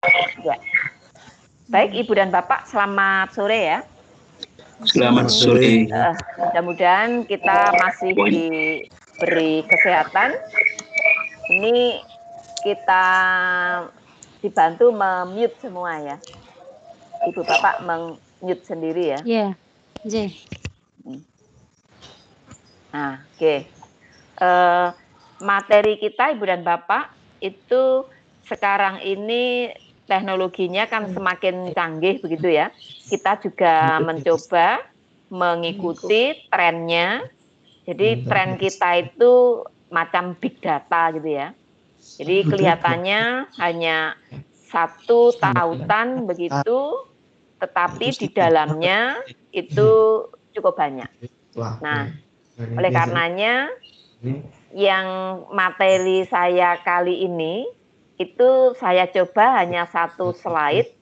Ya. Baik, Ibu dan Bapak, selamat sore ya. Selamat sore. Mudah-mudahan kita masih diberi kesehatan. Ini kita dibantu mem-mute semua ya. Ibu Bapak meng-mute sendiri ya. Iya. Yeah. Nah, oke. Materi kita Ibu dan Bapak itu sekarang ini teknologinya kan semakin canggih begitu ya. Kita juga mencoba mengikuti trennya. Jadi tren kita itu macam big data gitu ya. Jadi kelihatannya hanya satu tautan begitu, tetapi di dalamnya itu cukup banyak. Nah, oleh karenanya yang materi saya kali ini itu saya coba hanya satu slide,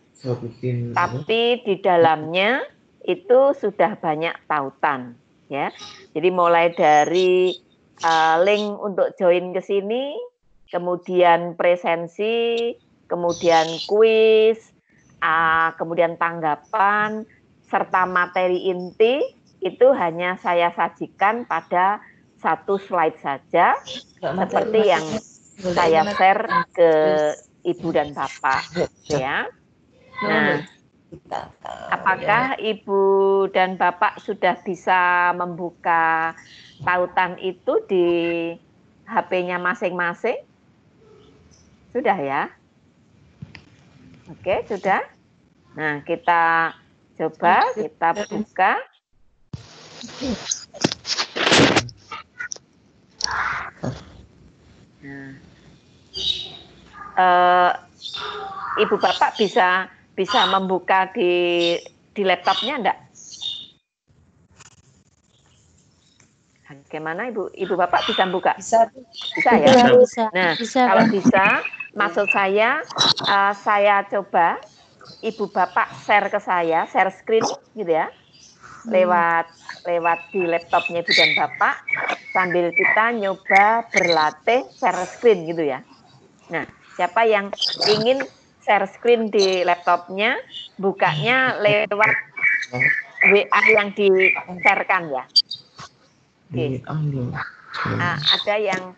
tapi di dalamnya itu sudah banyak tautan ya. Jadi mulai dari link untuk join ke sini, kemudian presensi, kemudian kuis, kemudian tanggapan, serta materi inti itu hanya saya sajikan pada satu slide saja, seperti yang saya share ke Ibu dan Bapak ya. Nah, apakah Ibu dan Bapak sudah bisa membuka tautan itu di HP-nya masing-masing? Sudah ya? Oke, sudah. Nah, kita coba, kita buka. Nah, Ibu Bapak bisa membuka di laptopnya enggak? Bagaimana Ibu Bapak bisa buka? Bisa ya? Nah, kalau bisa, maksud saya coba Ibu Bapak share ke saya, share screen gitu ya, lewat di laptopnya Ibu dan Bapak, sambil kita nyoba berlatih share screen gitu ya. Nah, siapa yang ingin share screen di laptopnya, bukanya lewat WA yang di-share-kan ya. Oke. Ada yang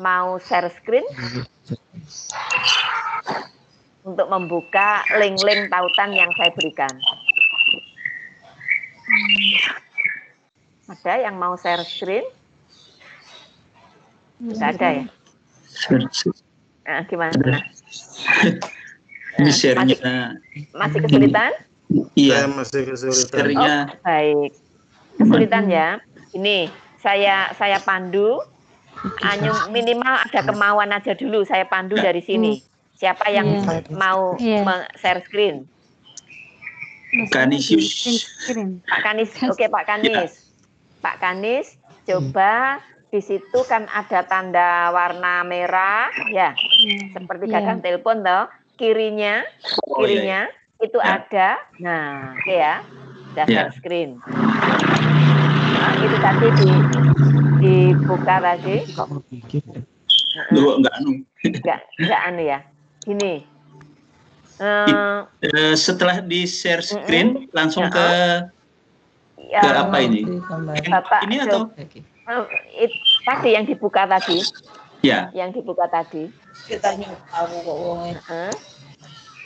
mau share screen untuk membuka link-link tautan yang saya berikan. Ada yang mau share screen? Tidak ada ya? Nah, gimana? Ini share-nya masih kesulitan? Iya, masih kesulitan. Oh, baik. Kesulitan ya. Ini saya pandu. Minimal ada kemauan aja dulu, saya pandu dari sini. Siapa yang mau share screen? Kanisius. Pak Kanis, oke Pak Kanis. Pak Kanis, coba di situ kan ada tanda warna merah, ya, seperti gagang telepon toh. Kirinya itu ada. Nah, oke ya, udah share screen. Nah, itu tadi dibuka tadi. Enggak anu ya. Gini. Setelah di share screen langsung ke apa ini? Bapak ini atau tadi yang dibuka tadi? Ya. Yang dibuka tadi.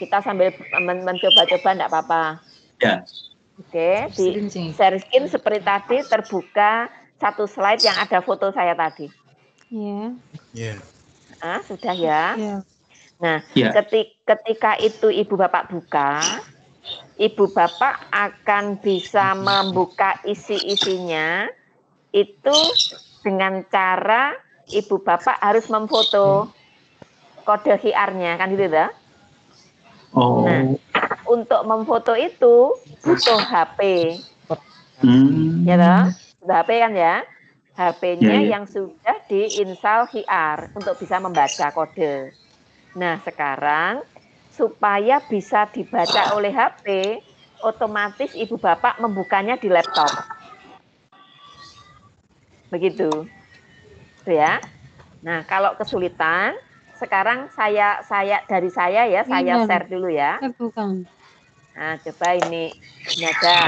Kita sambil mencoba-coba enggak apa-apa. Ya. Oke, di share screen seperti tadi terbuka satu slide yang ada foto saya tadi. Iya. Sudah ya. Nah, ketika itu Ibu Bapak buka, Ibu Bapak akan bisa membuka isi-isinya itu dengan cara Ibu Bapak harus memfoto kode QR-nya, kan gitu ya? Oh. Nah, untuk memfoto itu butuh HP. Ya toh? Butuh HP kan ya? HP-nya yang sudah diinstal QR untuk bisa membaca kode. Nah, sekarang supaya bisa dibaca oleh HP, otomatis Ibu Bapak membukanya di laptop. Begitu. Ya. Nah, kalau kesulitan, sekarang saya dari saya ya, saya share dulu ya. Bukan. Nah, coba ini ada.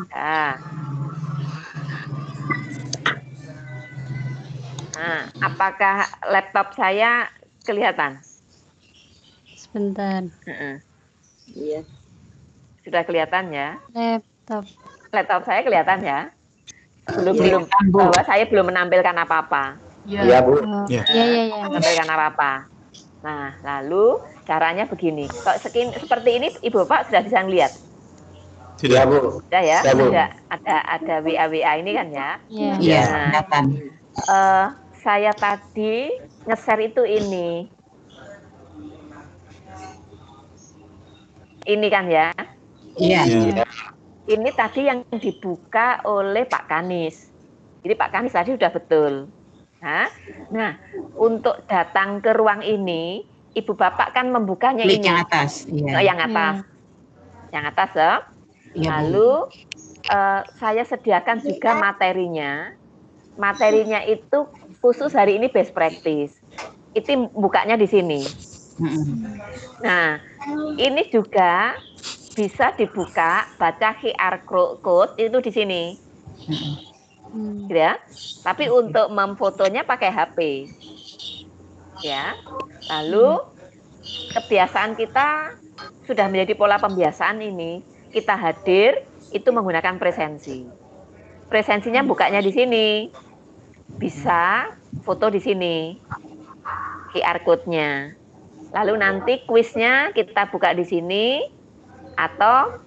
Nah. Nah, apakah laptop saya kelihatan? Sebentar. Iya. Sudah kelihatan ya? Laptop saya kelihatan ya? Belum bahwa saya belum menampilkan apa-apa. Iya, Bu. Iya. Menampilkan apa-apa. Nah, lalu caranya begini. Kalau seperti ini Ibu Bapak sudah bisa melihat? Sudah, Bu. Sudah ya? Ada WA ini kan ya? Iya, kelihatan. Saya tadi nge-share itu ini. Ini kan ya? Iya. Ini tadi yang dibuka oleh Pak Kanis. Jadi Pak Kanis tadi sudah betul. Nah, untuk datang ke ruang ini, Ibu Bapak kan membukanya klik ini. Yang atas. Iya. Yang atas. Yang atas ya. Lalu saya sediakan juga materinya. Materinya itu khusus hari ini best practice. Itu bukanya di sini. Nah, ini juga bisa dibuka, baca QR code itu di sini. Ya. Tapi untuk memfotonya pakai HP. Ya. Lalu kebiasaan kita sudah menjadi pola pembiasaan ini. Kita hadir itu menggunakan presensi. Presensinya bukanya di sini. Bisa foto di sini. QR code-nya. Lalu nanti kuisnya kita buka di sini atau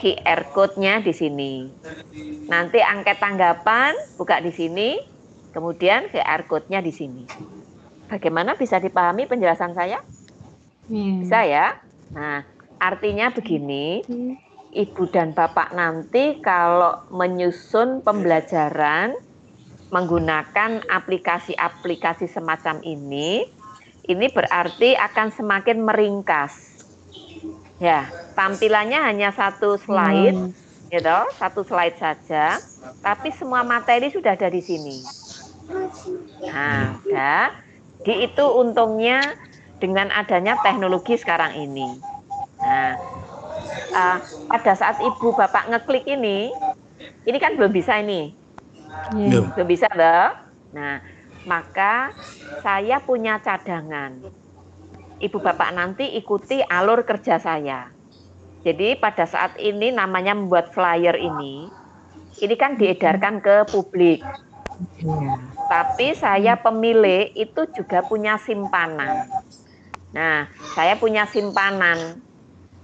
QR code-nya di sini. Nanti angket tanggapan buka di sini, kemudian QR code-nya di sini. Bagaimana bisa dipahami penjelasan saya? Bisa ya? Nah, artinya begini, Ibu dan Bapak nanti kalau menyusun pembelajaran menggunakan aplikasi-aplikasi semacam ini berarti akan semakin meringkas. Ya, tampilannya hanya satu slide, gitu, satu slide saja, tapi semua materi sudah ada di sini. Nah, ya, itu untungnya dengan adanya teknologi sekarang ini. Nah, pada saat Ibu Bapak ngeklik ini kan belum bisa ini, belum bisa loh. Nah, maka saya punya cadangan. Ibu Bapak nanti ikuti alur kerja saya. Jadi pada saat ini namanya membuat flyer ini kan diedarkan ke publik. Tapi saya pemilik itu juga punya simpanan. Nah, saya punya simpanan.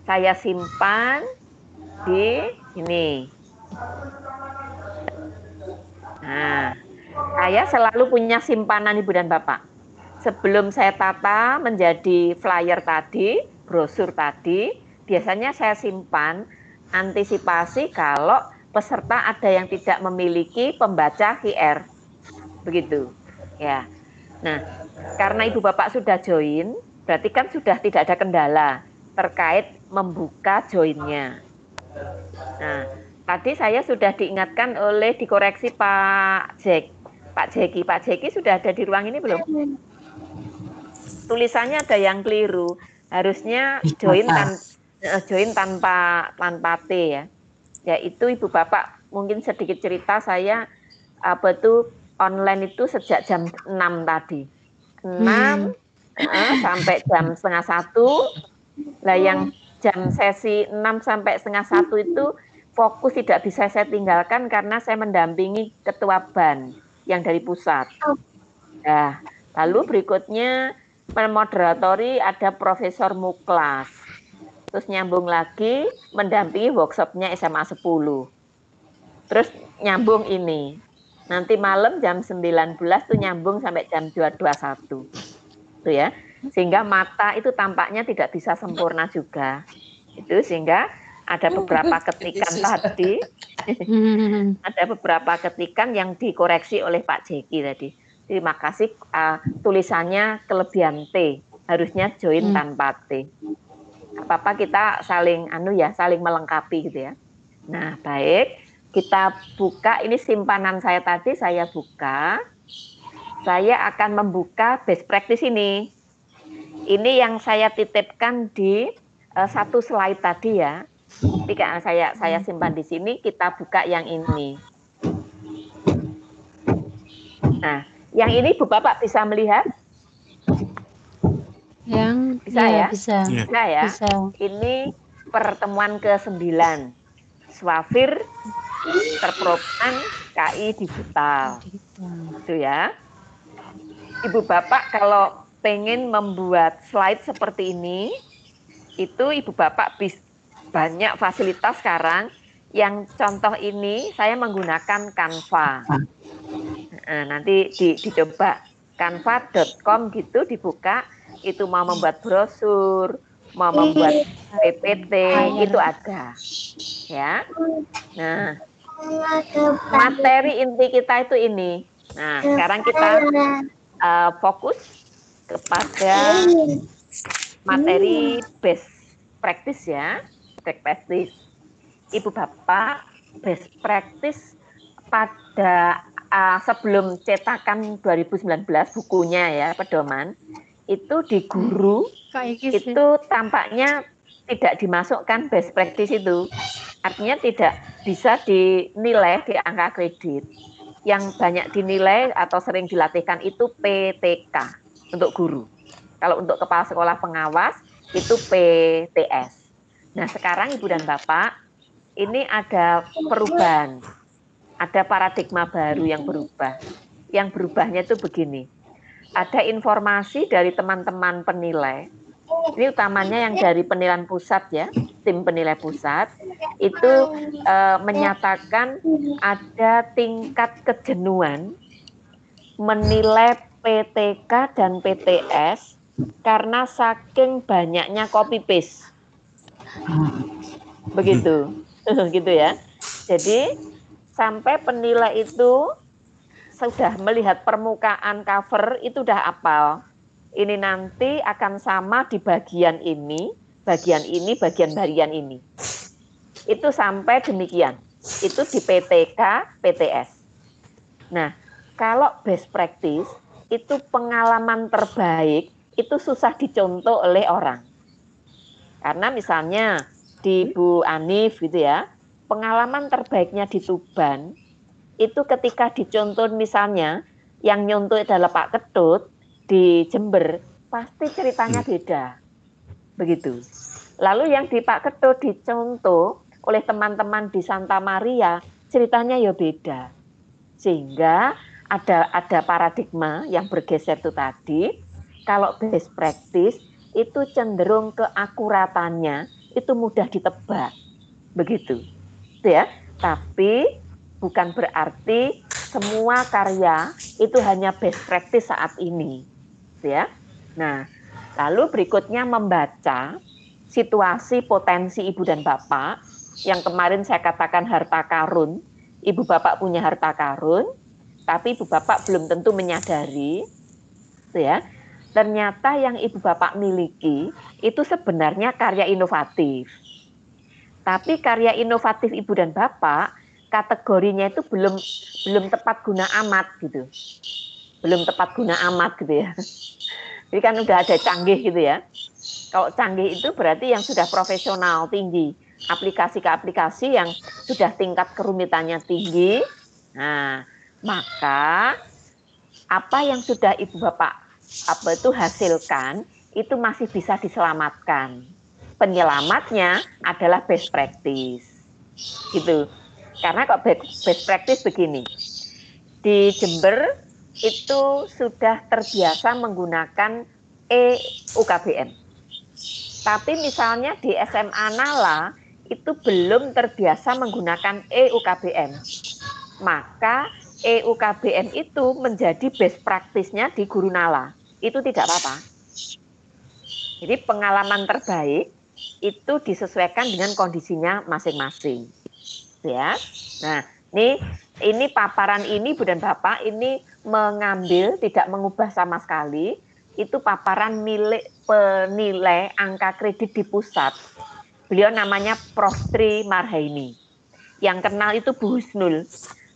Saya simpan di ini. Nah, saya selalu punya simpanan Ibu dan Bapak. Sebelum saya tata menjadi flyer tadi, brosur tadi, biasanya saya simpan antisipasi kalau peserta ada yang tidak memiliki pembaca QR. Begitu. Ya. Nah, karena Ibu Bapak sudah join, berarti kan sudah tidak ada kendala terkait membuka joinnya. Nah, tadi saya sudah diingatkan dikoreksi Pak Jeki sudah ada di ruang ini belum? Tulisannya ada yang keliru. Harusnya join tanpa T ya. Ya itu Ibu Bapak mungkin sedikit cerita saya online itu sejak jam 6 tadi. 6 sampai jam setengah 1. Lah yang jam sesi 6 sampai setengah 1 itu fokus tidak bisa saya tinggalkan karena saya mendampingi ketua BAN yang dari pusat. Nah, lalu berikutnya memoderatori ada Profesor Muklas. Terus nyambung lagi mendampingi workshopnya SMA 10. Terus nyambung ini. Nanti malam jam 19 tuh nyambung sampai jam 2:21. Tuh ya. Sehingga mata itu tampaknya tidak bisa sempurna juga. Itu sehingga ada beberapa ketikan tadi. Ada beberapa ketikan yang dikoreksi oleh Pak Jeki tadi. Terima kasih, tulisannya kelebihan T, harusnya join tanpa T. Apa-apa kita saling saling melengkapi gitu ya. Nah, baik, kita buka ini simpanan saya tadi saya buka. saya akan membuka best practice ini. Ini yang saya titipkan di satu slide tadi ya. Jika saya simpan di sini, kita buka yang ini. Nah, yang ini Bu Bapak bisa melihat? Yang bisa ya? Bisa. Bisa ya? Bisa. Ini pertemuan ke-9. Swafir terprogram KI digital. Itu ya. Ibu Bapak kalau pengen membuat slide seperti ini, itu Ibu Bapak banyak fasilitas sekarang. Yang contoh ini saya menggunakan Canva. Nah, nanti dicoba canva.com gitu dibuka, itu mau membuat brosur, mau membuat PPT, itu ada. Ya. Nah, materi inti kita itu ini. Nah, sekarang kita fokus kepada materi best practice ya, best practice. Ibu Bapak, best practice pada sebelum cetakan 2019 bukunya ya, pedoman, itu di guru itu tampaknya tidak dimasukkan best practice itu. Artinya tidak bisa dinilai di angka kredit. Yang banyak dinilai atau sering dilatihkan itu PTK untuk guru. Kalau untuk kepala sekolah pengawas itu PTS. Nah, sekarang Ibu dan Bapak, ini ada perubahan. Ada paradigma baru yang berubah. Yang berubahnya itu begini. Ada informasi dari teman-teman penilai. Ini utamanya yang dari penilaian pusat ya, tim penilai pusat itu menyatakan ada tingkat kejenuhan menilai PTK dan PTS karena saking banyaknya copy paste. Begitu. Gitu ya. Jadi sampai penilai itu sudah melihat permukaan cover itu udah hafal. Ini nanti akan sama di bagian ini, bagian ini, bagian harian ini. Itu sampai demikian. Itu di PTK, PTS. Nah, kalau best practice, itu pengalaman terbaik, itu susah dicontoh oleh orang. Karena misalnya di Bu Anif gitu ya, pengalaman terbaiknya di Tuban, itu ketika dicontoh misalnya, yang nyontoh adalah Pak Ketut, di Jember, pasti ceritanya beda. Begitu. Lalu yang di Pak Ketut dicontoh oleh teman-teman di Santa Maria, ceritanya ya beda. Sehingga ada paradigma yang bergeser itu tadi, kalau best practice itu cenderung keakuratannya itu mudah ditebak. Begitu. Ya. Tapi bukan berarti semua karya itu hanya best practice saat ini. Ya. Nah, lalu berikutnya membaca situasi potensi ibu dan bapak yang kemarin saya katakan harta karun. Ibu bapak punya harta karun, tapi ibu bapak belum tentu menyadari, ya. Ternyata yang ibu bapak miliki itu sebenarnya karya inovatif. Tapi karya inovatif ibu dan bapak kategorinya itu belum tepat guna amat gitu. Belum tepat guna amat gitu ya. Jadi kan udah ada canggih gitu ya. Kalau canggih itu berarti yang sudah profesional tinggi, aplikasi ke aplikasi yang sudah tingkat kerumitannya tinggi. Nah, maka apa yang sudah ibu bapak hasilkan itu masih bisa diselamatkan. Penyelamatnya adalah best practice. Gitu. Karena kok best practice begini. Di Jember itu sudah terbiasa menggunakan UKBM. Tapi misalnya di SMA Nala itu belum terbiasa menggunakan UKBM. Maka UKBM itu menjadi best practice-nya di Guru Nala. Itu tidak apa-apa. Jadi pengalaman terbaik itu disesuaikan dengan kondisinya masing-masing. Ya. Nah, ini paparan ini Bu dan Bapak ini mengambil, tidak mengubah sama sekali, itu paparan milik penilai angka kredit di pusat. Beliau namanya Prof. Tri Marhaini. Yang kenal itu Bu Husnul.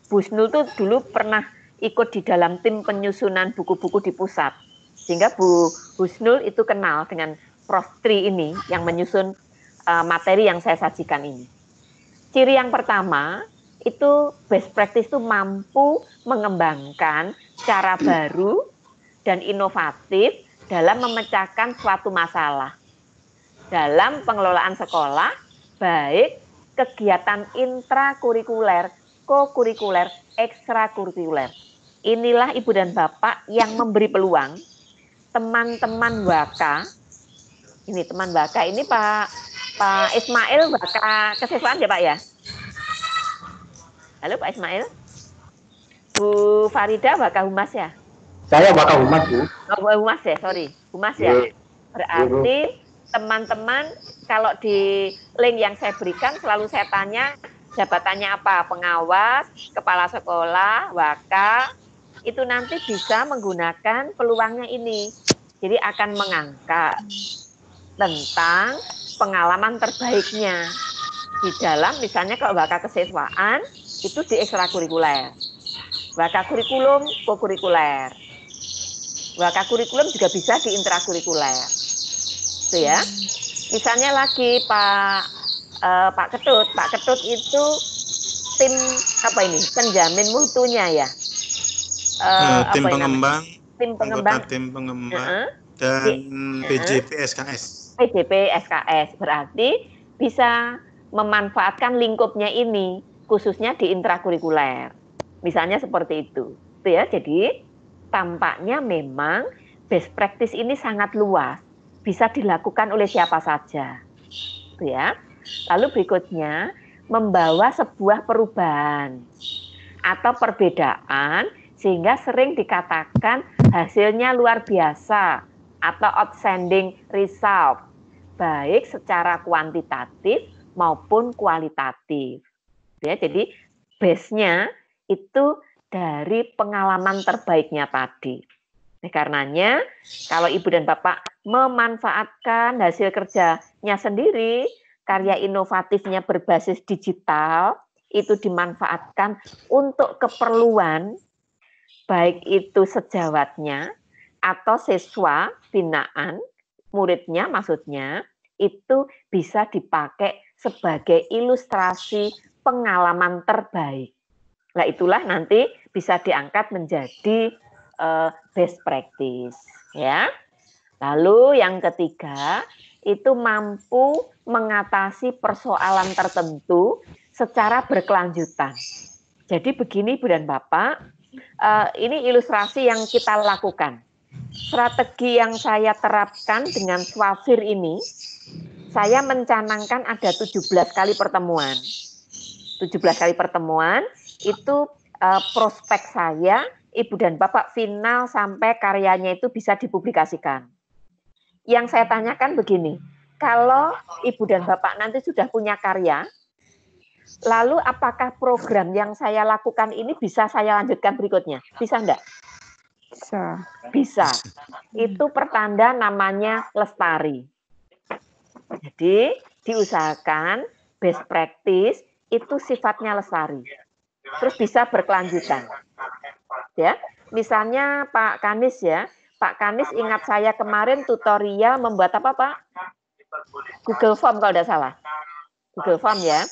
Bu Husnul itu dulu pernah ikut di dalam tim penyusunan buku-buku di pusat. Sehingga Bu Husnul itu kenal dengan Prof. Tri ini yang menyusun materi yang saya sajikan ini. Ciri yang pertama, itu best practice itu mampu mengembangkan cara baru dan inovatif dalam memecahkan suatu masalah. Dalam pengelolaan sekolah, baik kegiatan intrakurikuler, kokurikuler, ekstrakurikuler. Inilah Ibu dan Bapak yang memberi peluang teman-teman Waka, ini teman Waka, ini Pak Ismail Waka kesiswaan ya Pak ya? Halo Pak Ismail? Bu Farida Waka Humas ya? Saya Waka Humas, Bu. Oh, Humas ya, sorry. Humas ya? Berarti teman-teman kalau di link yang saya berikan selalu saya tanya jabatannya apa? Pengawas, kepala sekolah, Waka, itu nanti bisa menggunakan peluangnya ini. Jadi akan mengangkat tentang pengalaman terbaiknya di dalam misalnya kalau Waka kesiswaan itu di ekstrakurikuler. Waka kurikulum, kokurikuler. Waka kurikulum juga bisa di intrakurikuler. Itu ya. Misalnya lagi Pak Ketut itu tim apa ini? Penjamin mutunya ya. Tim pengembang, anggota tim pengembang dan PJP SKS. PJP SKS berarti bisa memanfaatkan lingkupnya ini khususnya di intrakurikuler. Misalnya seperti itu ya. Jadi tampaknya memang best practice ini sangat luas, bisa dilakukan oleh siapa saja. Itu ya. Lalu berikutnya membawa sebuah perubahan atau perbedaan sehingga sering dikatakan hasilnya luar biasa atau outstanding result, baik secara kuantitatif maupun kualitatif. Ya, jadi base-nya itu dari pengalaman terbaiknya tadi. Nah, karenanya kalau Ibu dan Bapak memanfaatkan hasil kerjanya sendiri, karya inovatifnya berbasis digital, itu dimanfaatkan untuk keperluan baik itu sejawatnya atau siswa binaan, muridnya maksudnya, itu bisa dipakai sebagai ilustrasi pengalaman terbaik. Nah itulah nanti bisa diangkat menjadi best practice. Ya. Lalu yang ketiga, itu mampu mengatasi persoalan tertentu secara berkelanjutan. Jadi begini Ibu dan Bapak, ini ilustrasi yang kita lakukan. Strategi yang saya terapkan dengan Swafir ini, saya mencanangkan ada 17 kali pertemuan. 17 kali pertemuan, itu prospek saya, Ibu dan Bapak final sampai karyanya itu bisa dipublikasikan. Yang saya tanyakan begini, kalau Ibu dan Bapak nanti sudah punya karya, lalu apakah program yang saya lakukan ini bisa saya lanjutkan berikutnya? Bisa enggak? Bisa. Bisa. Itu pertanda namanya lestari. Jadi diusahakan best practice itu sifatnya lestari. Terus bisa berkelanjutan. Ya, misalnya Pak Kanis ya. Pak Kanis ingat saya kemarin tutorial membuat apa Pak? Google Form kalau tidak salah. Google Form ya.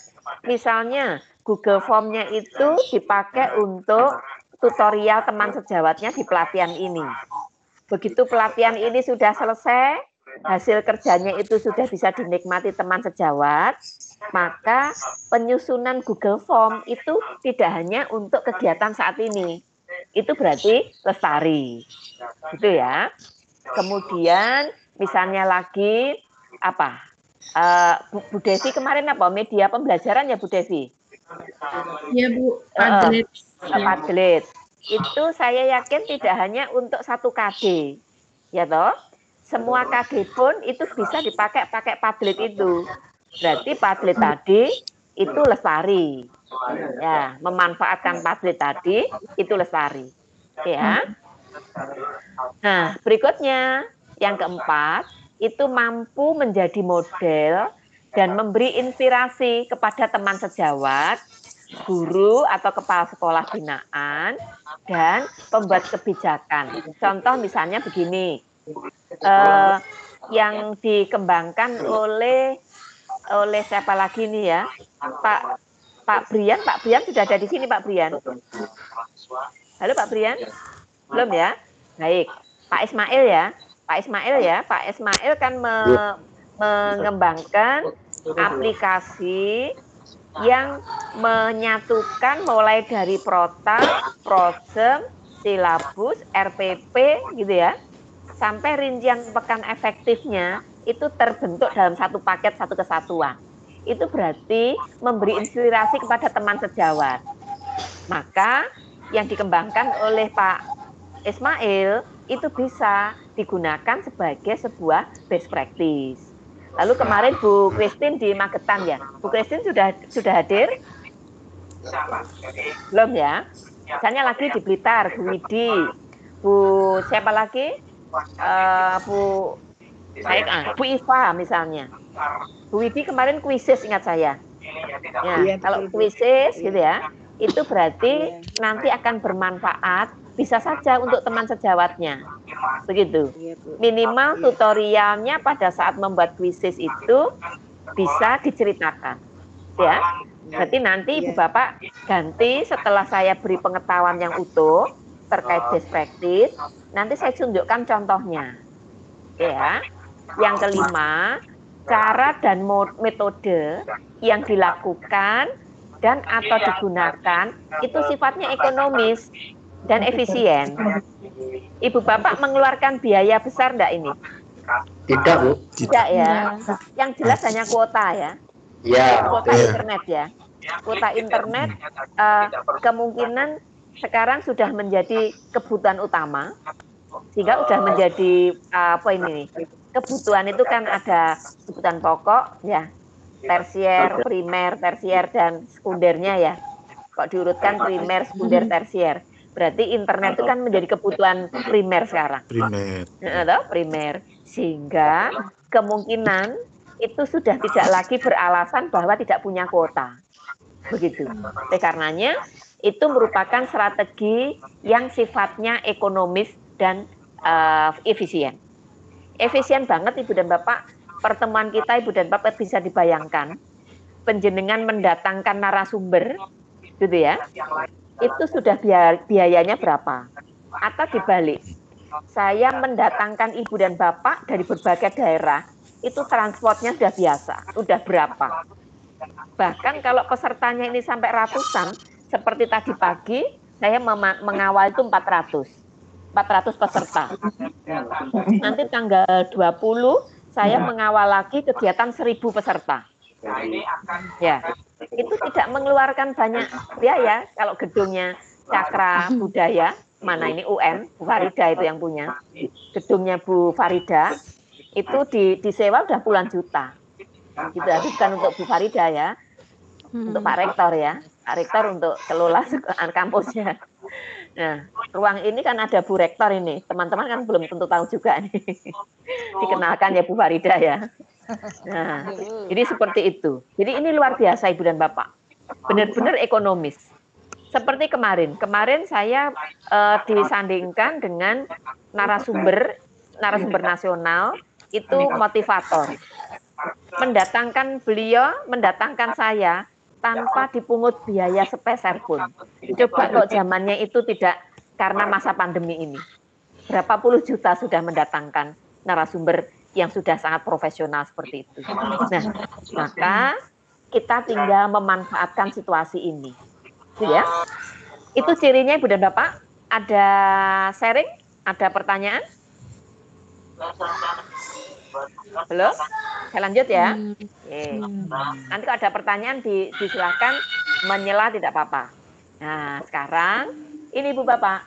Misalnya Google Form-nya itu dipakai untuk tutorial teman sejawatnya di pelatihan ini. Begitu pelatihan ini sudah selesai, hasil kerjanya itu sudah bisa dinikmati teman sejawat, maka penyusunan Google Form itu tidak hanya untuk kegiatan saat ini. Itu berarti lestari. Gitu ya. Kemudian misalnya lagi apa? Bu Devi kemarin apa? Media pembelajaran ya Bu Devi? Iya Bu, Padlet. Padlet. Itu saya yakin tidak hanya untuk satu KD. Ya toh? Semua KD pun itu bisa dipakai Padlet itu. Berarti Padlet tadi itu lestari. Ya, memanfaatkan Padlet tadi itu lestari. Ya. Nah, berikutnya yang keempat itu mampu menjadi model dan memberi inspirasi kepada teman sejawat, guru atau kepala sekolah binaan dan pembuat kebijakan. Contoh misalnya begini, yang dikembangkan oleh siapa lagi nih ya, Pak Brian sudah ada di sini Pak Brian. Halo Pak Brian, belum ya? Baik, Pak Ismail ya, Pak Ismail kan mengembangkan aplikasi yang menyatukan mulai dari prota, prosem, silabus, RPP gitu ya, sampai rincian pekan efektifnya itu terbentuk dalam satu paket, satu kesatuan. Itu berarti memberi inspirasi kepada teman sejawat. Maka yang dikembangkan oleh Pak Ismail itu bisa digunakan sebagai sebuah best practice. Lalu kemarin Bu Christine di Magetan ya. Bu Christine sudah hadir? Belum ya? Misalnya lagi di Blitar, Bu Widi. Bu siapa lagi? Bu Iva misalnya. Bu Widi kemarin kuisis ingat saya. Ya, kalau kuisis gitu ya, itu berarti nanti akan bermanfaat, bisa saja untuk teman sejawatnya. Begitu. Minimal tutorialnya pada saat membuat kuisis itu bisa diceritakan. Ya. Berarti nanti Ibu Bapak ganti setelah saya beri pengetahuan yang utuh terkait best practice, nanti saya tunjukkan contohnya. Ya. Yang kelima, cara dan metode yang dilakukan dan atau digunakan itu sifatnya ekonomis dan efisien. Ibu Bapak mengeluarkan biaya besar enggak ini? Tidak, Bu. Tidak ya. Yang jelas hanya kuota ya. Ya. Kuota internet ya. Kuota internet kemungkinan sekarang sudah menjadi kebutuhan utama. Sehingga sudah menjadi apa ini nih? Kebutuhan itu kan ada kebutuhan pokok ya. Tersier, primer, tersier dan sekundernya ya. Kok diurutkan primer, sekunder, tersier. Berarti internet itu kan menjadi kebutuhan primer sekarang. Primer. Sehingga kemungkinan itu sudah tidak lagi beralasan bahwa tidak punya kuota. Begitu. Oleh karenanya itu merupakan strategi yang sifatnya ekonomis dan efisien. Efisien banget Ibu dan Bapak. Pertemuan kita Ibu dan Bapak bisa dibayangkan. Penjenengan mendatangkan narasumber, gitu ya. Itu sudah biayanya berapa? Atau dibalik, saya mendatangkan Ibu dan Bapak dari berbagai daerah, itu transportnya sudah biasa, sudah berapa? Bahkan kalau pesertanya ini sampai ratusan, seperti tadi pagi, saya mengawal itu 400 peserta. Nanti tanggal 20, saya mengawal lagi kegiatan 1.000 peserta. Ya, itu tidak mengeluarkan banyak biaya. Kalau gedungnya Cakra Budaya, mana ini UN, Bu Farida itu yang punya. Gedungnya Bu Farida itu disewa udah puluhan juta. Gitu, itu bukan untuk Bu Farida ya, untuk Pak Rektor ya. Pak Rektor untuk kelola kampusnya. Nah, ruang ini kan ada Bu Rektor ini. Teman-teman kan belum tentu tahu juga nih. Dikenalkan ya Bu Farida ya. Nah, jadi seperti itu. Jadi ini luar biasa Ibu dan Bapak. Benar-benar ekonomis. Seperti kemarin saya disandingkan dengan narasumber nasional itu motivator. Mendatangkan saya tanpa dipungut biaya sepeser pun. Coba kok zamannya itu tidak karena masa pandemi ini. Berapa puluh juta sudah mendatangkan narasumber yang sudah sangat profesional seperti itu. Nah, maka kita tinggal memanfaatkan situasi ini. Ya. Itu cirinya Ibu dan Bapak. Ada sharing? Ada pertanyaan? Belum? Saya lanjut ya. Oke. Nanti kalau ada pertanyaan disilahkan menyela tidak apa-apa. Nah, sekarang ini Ibu Bapak.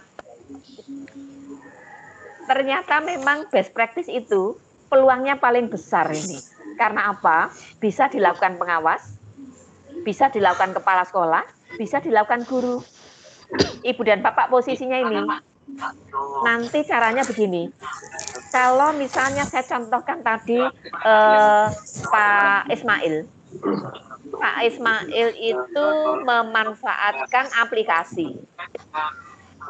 Ternyata memang best practice itu peluangnya paling besar ini. Karena apa? Bisa dilakukan pengawas, bisa dilakukan kepala sekolah, bisa dilakukan guru. Ibu dan Bapak posisinya ini. Nanti caranya begini. Kalau misalnya saya contohkan tadi Pak Ismail. Pak Ismail itu memanfaatkan aplikasi.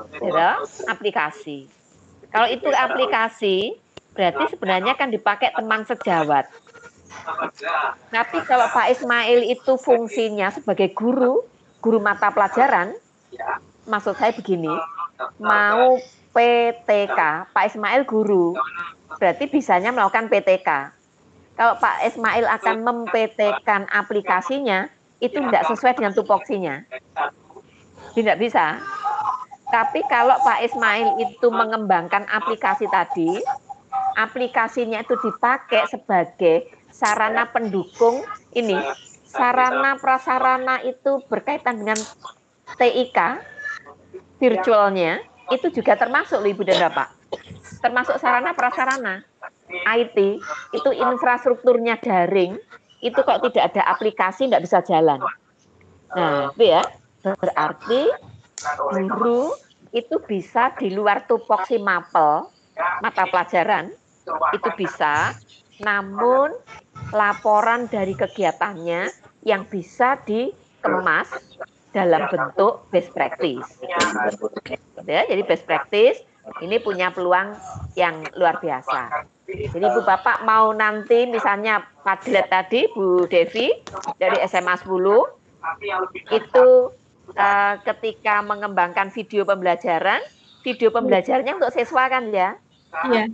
gitu, aplikasi. Kalau itu aplikasi, berarti sebenarnya kan dipakai teman sejawat. Tapi kalau Pak Ismail itu fungsinya sebagai guru mata pelajaran, maksud saya begini, mau PTK, Pak Ismail guru, berarti bisanya melakukan PTK. Kalau Pak Ismail akan mem-PT-kan aplikasinya, itu tidak sesuai dengan tupoksinya. Tidak bisa. Tapi kalau Pak Ismail itu mengembangkan aplikasi tadi, aplikasinya itu dipakai sebagai sarana pendukung ini, sarana prasarana itu berkaitan dengan TIK, virtualnya, itu juga termasuk Ibu dan Bapak. Termasuk sarana prasarana. IT, itu infrastrukturnya daring, itu kalau tidak ada aplikasi nggak bisa jalan. Nah, itu ya, berarti guru itu bisa di luar tupoksi mapel, mata pelajaran, itu bisa, namun laporan dari kegiatannya yang bisa dikemas dalam bentuk best practice. Ya, jadi best practice ini punya peluang yang luar biasa. Jadi Ibu Bapak mau nanti misalnya Padlet tadi, Bu Devi dari SMA 10, itu ketika mengembangkan video pembelajarannya untuk siswa kan ya? Iya.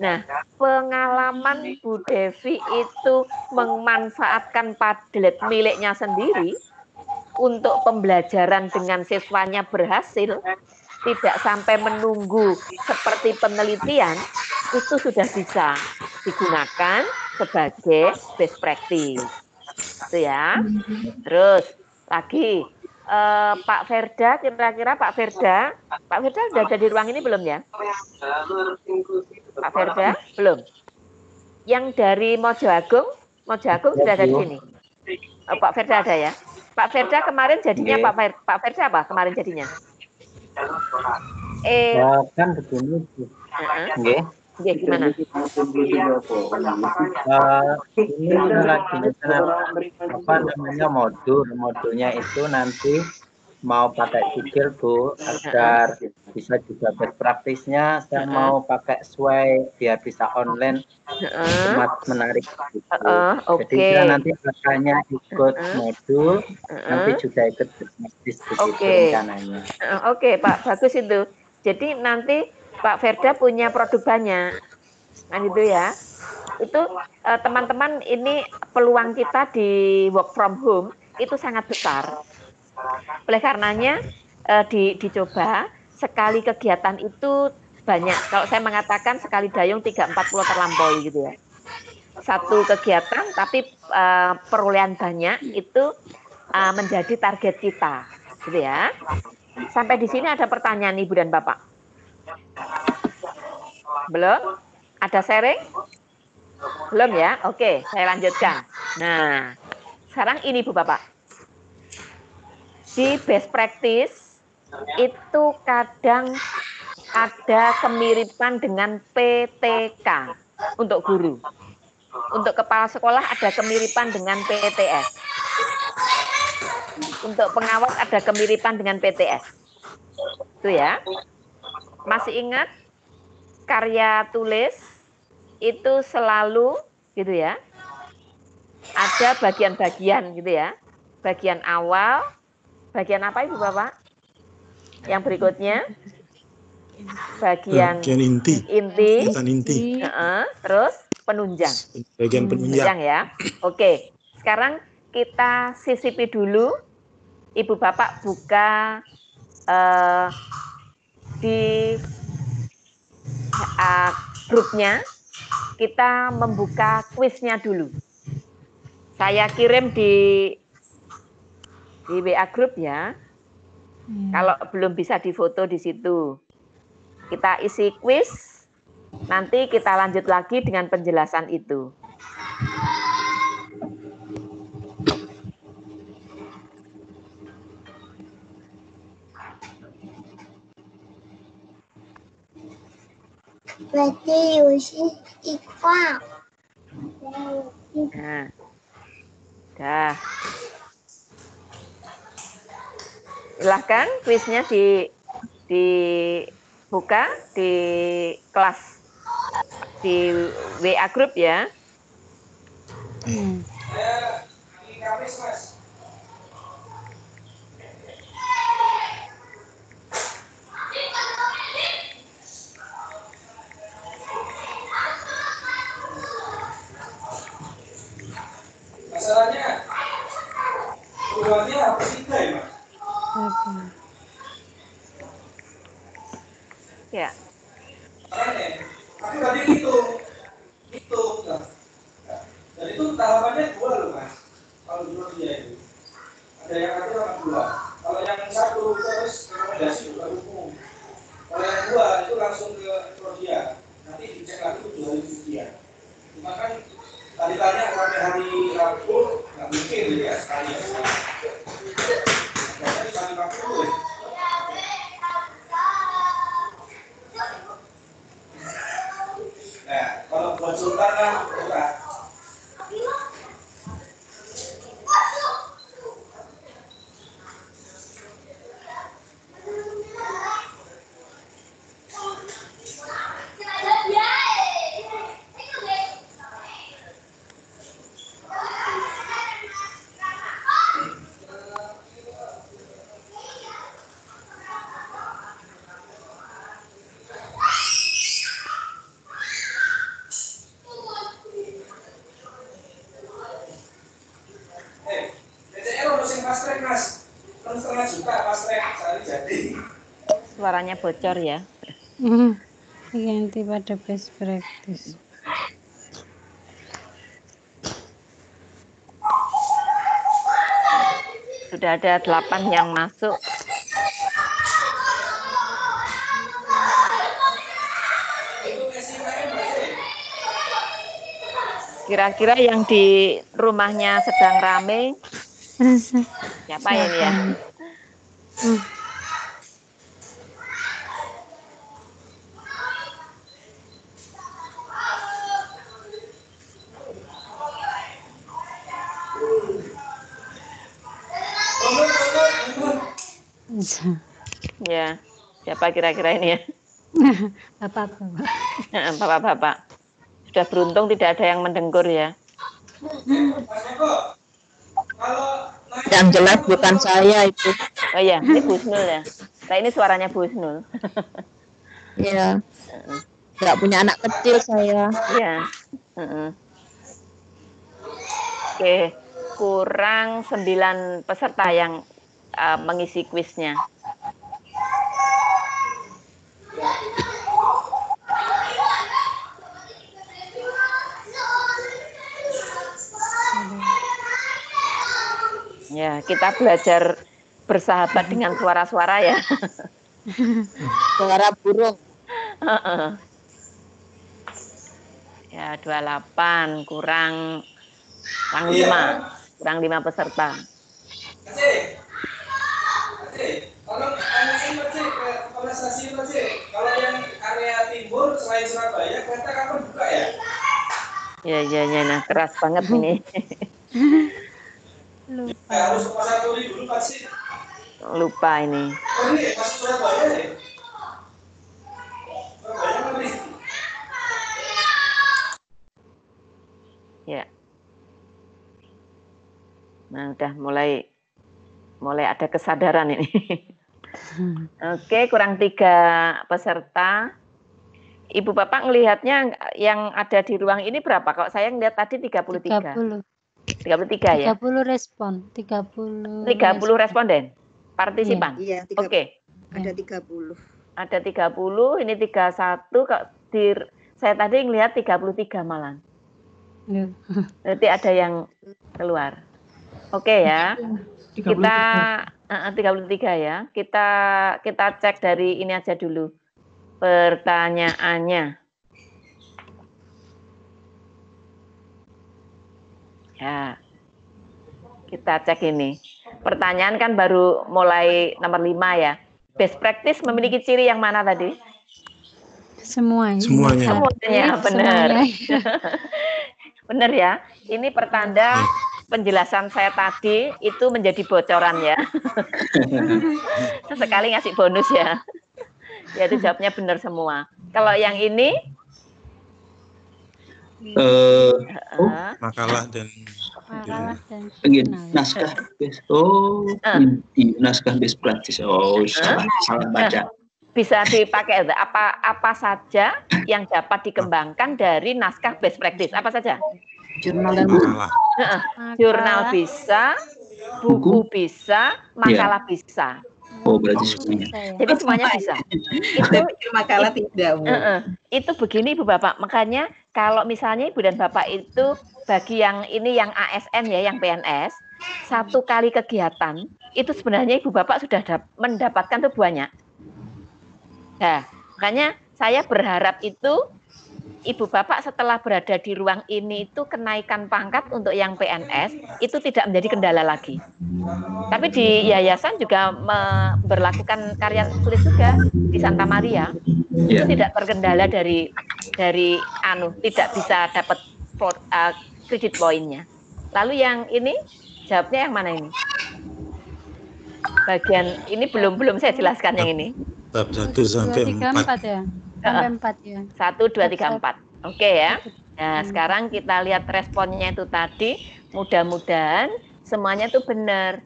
Nah, pengalaman Bu Devi itu memanfaatkan Padlet miliknya sendiri untuk pembelajaran dengan siswanya berhasil, tidak sampai menunggu seperti penelitian, itu sudah bisa digunakan sebagai best practice. Itu ya. Terus lagi Pak Ferda, kira-kira Pak Ferda sudah ada di ruang ini belum ya? Pak Ferda belum. Yang dari Mojo Agung sudah ada di sini. Oh, Pak Ferda ada ya. Pak Ferda kemarin jadinya Pak Ferda apa kemarin jadinya? Kan begini. Nggih. Nggih, gimana? Ini lagi apa namanya modulnya itu nanti mau pakai Google Bu, agar bisa juga best practice-nya. Saya mau pakai Sway biar bisa online, menarik. Jadi nanti akannya ikut modul, nanti juga ikut diskusi rencananya. Oke, Pak, bagus itu. Jadi nanti Pak Ferda punya produk banyak, kan itu ya. Itu teman-teman, ini peluang kita di work from home itu sangat besar. Oleh karenanya dicoba sekali kegiatan itu banyak. Kalau saya mengatakan sekali dayung 3-4 pulau terlampaui gitu ya. Satu kegiatan tapi perolehan banyak itu menjadi target kita, gitu ya. Sampai di sini ada pertanyaan Ibu dan Bapak? Belum? Ada sharing? Belum ya? Oke, saya lanjutkan. Nah, sekarang ini Bu Bapak. Di best practice itu kadang ada kemiripan dengan PTK untuk guru. Untuk kepala sekolah ada kemiripan dengan PTS. Untuk pengawas ada kemiripan dengan PTS. Itu ya. Masih ingat karya tulis itu selalu gitu ya. Ada bagian-bagian gitu ya. Bagian awal, bagian apa Ibu Bapak? Yang berikutnya bagian inti. Terus penunjang. Bagian penunjang ya. Oke. Sekarang kita sisipi dulu. Ibu Bapak buka di grupnya, kita membuka kuisnya dulu. Saya kirim di WA grup ya. Kalau belum bisa difoto di situ. Kita isi kuis, nanti kita lanjut lagi dengan penjelasan itu. Berarti Yusi ikhwan. Nah, dah. Silahkan kuisnya dibuka di kelas di WA grup ya. Masalahnya keluarnya apa sih ya, Mas? Ya. Tapi tadi gitu, nah. Dan itu tahapannya 2 loh, Mas. Kalau menurut dia itu ada yang 1 sama 2. Kalau yang 1 terus rekomendasi bukan umum. Kalau yang 2 itu langsung ke Prodia. Nanti dicek lagi 2 hari kemudian. Cuma kan tadi tanya sampai hari Rabu nggak mungkin ya sekali ya. Jadi kali 40 ya. Nah, kalau konsultan kan murah. Suaranya bocor ya. Ganti pada best practice. Sudah ada 8 yang masuk. Kira-kira yang di rumahnya sedang rame, siapa ini ya? Ya, siapa kira-kira ini ya? Bapak-bapak. Bapak-bapak. Sudah beruntung tidak ada yang mendengkur ya. Yang jelas bukan saya itu. Oh iya, ini Bu Husnul ya. Nah ini suaranya Bu Husnul. Iya. Nggak punya anak kecil saya. Iya. Oke, kurang 9 peserta yang mengisi kuisnya. Ya, kita belajar bersahabat dengan suara-suara ya. Suara burung. Ya, 28 kurang 5. Kurang 5 peserta. Tolong tanyain ke kepala stasiun kalau yang area timur selain Surabaya kereta kapan buka ya? Ya, nah keras banget ini. Lupa. Harus ke Pasar Turi dulu pasti. Lupa ini. Oh ini masih Surabaya ya? Surabaya kan nih. Ya. Nah, udah mulai ada kesadaran ini. Oke, kurang 3 peserta. Ibu Bapak ngelihatnya yang ada di ruang ini berapa? Kalau saya ngelihat tadi 33. 33 ya? 30 respon. 30 responden? Partisipan? Iya, Oke. Ada 30. Ada 30, ini 31. Saya tadi ngelihat 33 malah. Berarti ada yang keluar. Oke ya. 33. Kita 33 ya. Kita cek dari ini aja dulu. Pertanyaannya. Ya. Kita cek ini. Pertanyaan kan baru mulai nomor 5 ya. Best practice memiliki ciri yang mana tadi? Semuanya. Semuanya, benar. Benar ya. Ini pertanda penjelasan saya tadi itu menjadi bocoran ya. Sekali ngasih bonus ya. Ya itu jawabnya benar semua. Kalau yang ini makalah dan naskah best. Naskah best practice. Salah baca. Bisa dipakai apa saja yang dapat dikembangkan dari naskah best practice. Apa saja? Jurnal dan makalah. Jurnal bisa, buku bisa, makalah bisa. Berarti semuanya. Jadi semuanya bisa. Itu makalah tidak. Itu begini Ibu Bapak. Makanya kalau misalnya Ibu dan Bapak itu bagi yang ini yang ASN ya, yang PNS, 1 kali kegiatan itu sebenarnya Ibu Bapak sudah mendapatkan tuh banyak. Nah, makanya saya berharap itu Ibu Bapak setelah berada di ruang ini itu kenaikan pangkat untuk yang PNS itu tidak menjadi kendala lagi. Tapi di yayasan juga memberlakukan karya tulis juga di Santa Maria. Itu tidak terkendala dari tidak bisa dapat kredit poinnya. Lalu yang ini jawabnya yang mana ini? Bagian ini belum saya jelaskan yang ini. Bab 1 sampai 4 ya. Sampai 4 ya. 1, 2, 3, 4. Oke ya. Nah, sekarang kita lihat responnya itu tadi. Mudah-mudahan semuanya itu benar.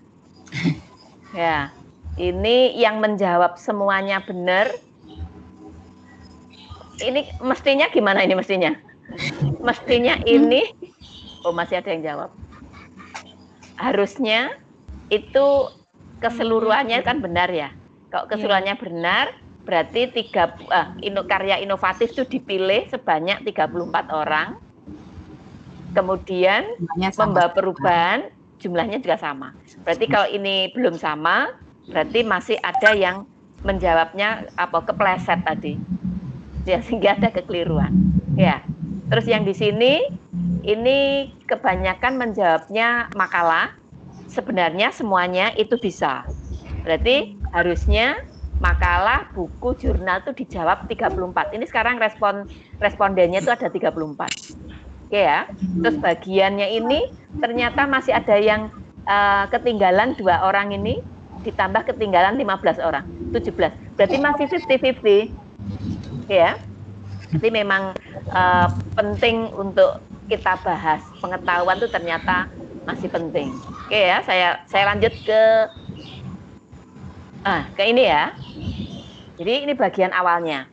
Ya. Ini yang menjawab semuanya benar. Ini mestinya gimana ini mestinya? Mestinya ini masih ada yang jawab. Harusnya itu keseluruhannya kan benar ya. Kalau keseluruhannya benar, berarti karya inovatif itu dipilih sebanyak 34 orang. Kemudian membawa perubahan, jumlahnya juga sama. Berarti kalau ini belum sama, berarti masih ada yang menjawabnya kepleset tadi. Ya, sehingga ada kekeliruan. Ya. Terus yang di sini, ini kebanyakan menjawabnya makalah. Sebenarnya semuanya itu bisa. Berarti harusnya makalah, buku, jurnal itu dijawab 34. Ini sekarang respondennya itu ada 34. Oke ya. Terus bagiannya ini ternyata masih ada yang ketinggalan 2 orang ini, ditambah ketinggalan 15 orang, 17. Berarti masih 50-50. Oke ya. Jadi memang penting untuk kita bahas. Pengetahuan itu ternyata masih penting. Oke ya, saya lanjut ke ini ya. Jadi ini bagian awalnya.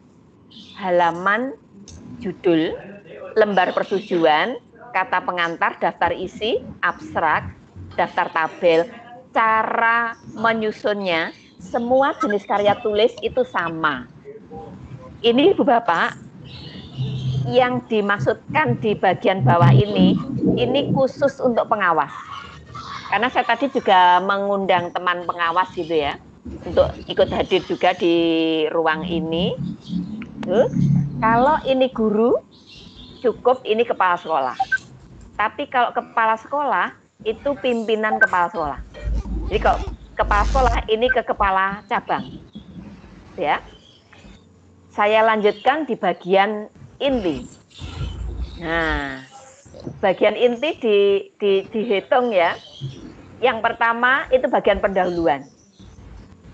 Halaman judul, lembar pertujuan, kata pengantar, daftar isi, abstrak, daftar tabel, cara menyusunnya, semua jenis karya tulis itu sama. Ini Ibu Bapak, yang dimaksudkan di bagian bawah ini khusus untuk pengawas. Karena saya tadi juga mengundang teman pengawas gitu ya, untuk ikut hadir juga di ruang ini. Kalau ini guru, cukup ini kepala sekolah. Tapi kalau kepala sekolah, itu pimpinan kepala sekolah. Jadi kalau kepala sekolah, ini ke kepala cabang. Ya. Saya lanjutkan di bagian inti. Nah, bagian inti dihitung ya. Yang pertama, itu bagian pendahuluan.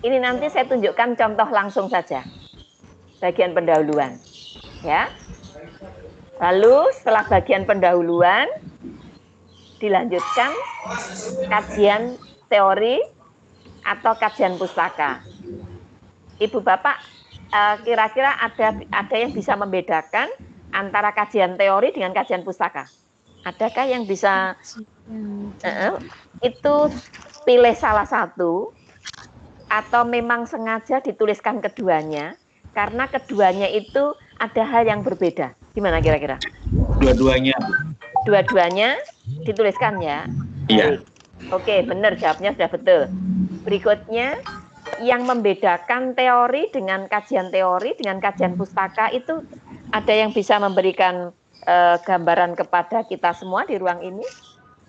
Ini nanti saya tunjukkan contoh langsung saja. Bagian pendahuluan. Ya. Lalu setelah bagian pendahuluan dilanjutkan kajian teori atau kajian pustaka. Ibu Bapak kira-kira ada yang bisa membedakan antara kajian teori dengan kajian pustaka? Adakah yang bisa itu pilih salah satu atau memang sengaja dituliskan keduanya karena keduanya itu ada hal yang berbeda? Gimana kira-kira? Dua-duanya. Dua-duanya dituliskan ya? Iya. Oke, benar, jawabnya sudah betul. Berikutnya, yang membedakan teori dengan kajian pustaka itu ada yang bisa memberikan gambaran kepada kita semua di ruang ini?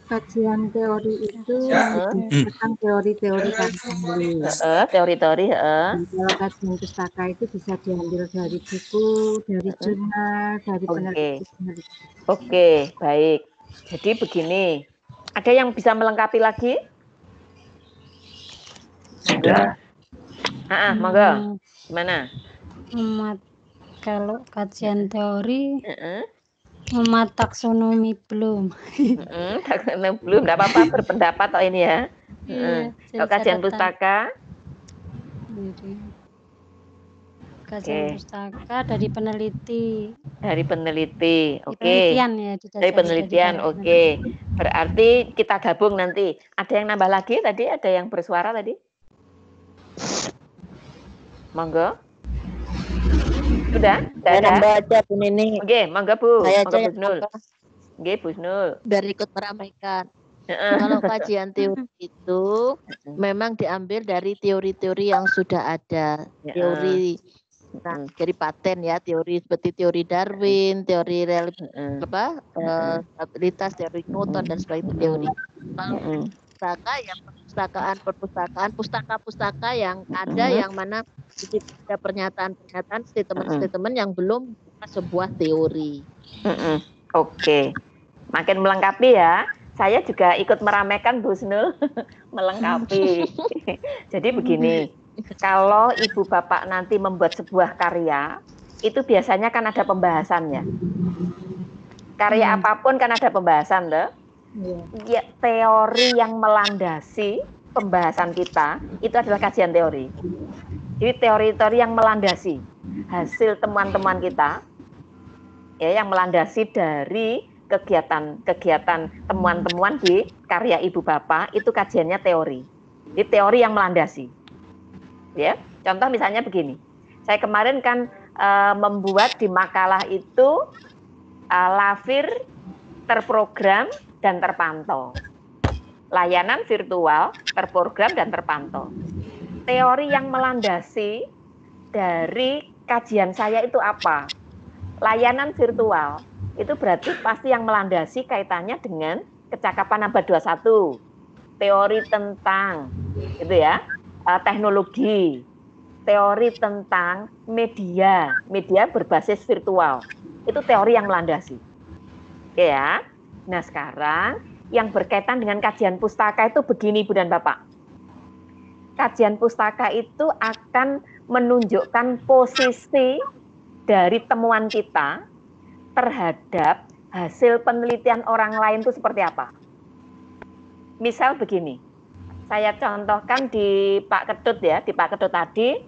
Kajian teori itu tentang teori-teori tadi. Teori-teori. Kalau kajian pustaka itu bisa diambil dari buku, dari jurnal, dari penelitian. Oke, baik. Jadi begini, ada yang bisa melengkapi lagi? Sudah. Monggo. Gimana? Kalau kajian teori, taksonomi belum. Taksonomi belum, enggak apa-apa berpendapat toh ini ya. Iya, Kalau kajian pustaka? Kajian pustaka dari peneliti. Dari peneliti, oke. Penelitian ya. Dari penelitian, oke. Berarti kita gabung nanti. Ada yang nambah lagi tadi? Ada yang bersuara tadi? Monggo. Sudah? Saya nambah aja Bu Nini. Oke, monggo Bu. Saya monggo aja Bu Snul. Oke, Bu Snul. Biar ikut meramaikan. Kalau kajian teori itu memang diambil dari teori-teori yang sudah ada. Teori dari paten ya, teori seperti teori Darwin, teori stabilitas, teori Newton dan sebagainya teori. Kalau pustaka yang pustaka yang ada yang mana ada pernyataan-pernyataan statement-statement yang belum sebuah teori. Oke. Makin melengkapi ya. Saya juga ikut meramaikan Bu Snul melengkapi. Jadi begini, kalau ibu bapak nanti membuat sebuah karya, itu biasanya kan ada pembahasannya. Karya apapun kan ada pembahasan, loh. Ya, teori yang melandasi pembahasan kita itu adalah kajian teori. Jadi teori-teori yang melandasi hasil temuan-temuan kita, ya, yang melandasi dari kegiatan temuan-temuan di karya ibu bapak itu kajiannya teori. Jadi teori yang melandasi. Ya, contoh misalnya begini. Saya kemarin kan membuat di makalah itu Lafir terprogram dan terpantau. Layanan virtual terprogram dan terpantau. Teori yang melandasi dari kajian saya itu apa? Layanan virtual. Itu berarti pasti yang melandasi kaitannya dengan kecakapan abad 21. Teori tentang itu ya, teknologi. Teori tentang media berbasis virtual. Itu teori yang melandasi. Oke ya. Nah, sekarang yang berkaitan dengan kajian pustaka itu begini Bu dan Bapak. Kajian pustaka itu akan menunjukkan posisi dari temuan kita terhadap hasil penelitian orang lain itu seperti apa. Misal begini, saya contohkan di Pak Ketut ya, di Pak Ketut tadi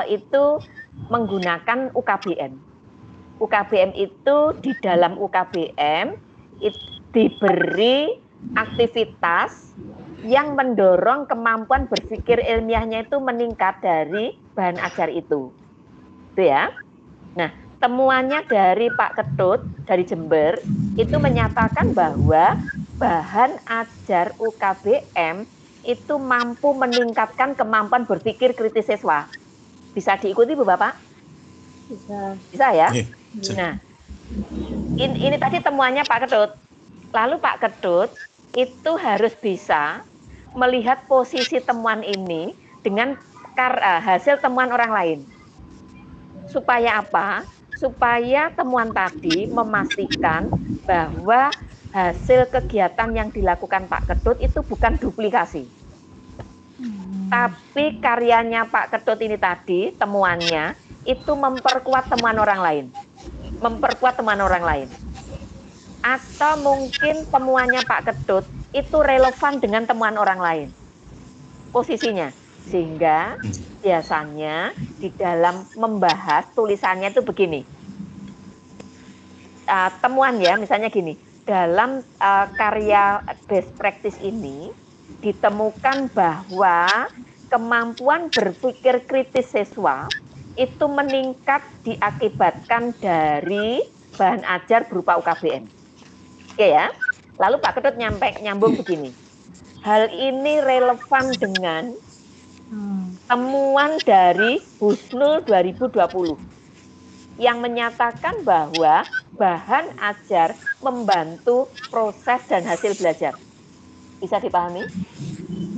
itu menggunakan UKBM. UKBM itu di dalam UKBM diberi aktivitas yang mendorong kemampuan berpikir ilmiahnya itu meningkat dari bahan ajar itu. Itu ya. Nah, temuannya dari Pak Ketut dari Jember itu menyatakan bahwa bahan ajar UKBM itu mampu meningkatkan kemampuan berpikir kritis siswa. Bisa diikuti Bu Bapak? Bisa. Bisa ya? Nah, ini tadi temuannya Pak Ketut. Lalu Pak Ketut itu harus bisa melihat posisi temuan ini dengan hasil temuan orang lain. Supaya apa? Supaya temuan tadi memastikan bahwa hasil kegiatan yang dilakukan Pak Ketut itu bukan duplikasi. Tapi karyanya Pak Ketut ini tadi, temuannya, itu memperkuat temuan orang lain. Memperkuat temuan orang lain. Atau mungkin temuannya Pak Ketut itu relevan dengan temuan orang lain. Posisinya. Sehingga biasanya di dalam membahas tulisannya itu begini. Temuan ya, misalnya gini. Dalam karya best practice ini ditemukan bahwa kemampuan berpikir kritis siswa itu meningkat diakibatkan dari bahan ajar berupa UKBM. Oke ya. Lalu Pak Ketut nyambung begini. Hal ini relevan dengan temuan dari Husnul 2020 yang menyatakan bahwa bahan ajar membantu proses dan hasil belajar. Bisa dipahami?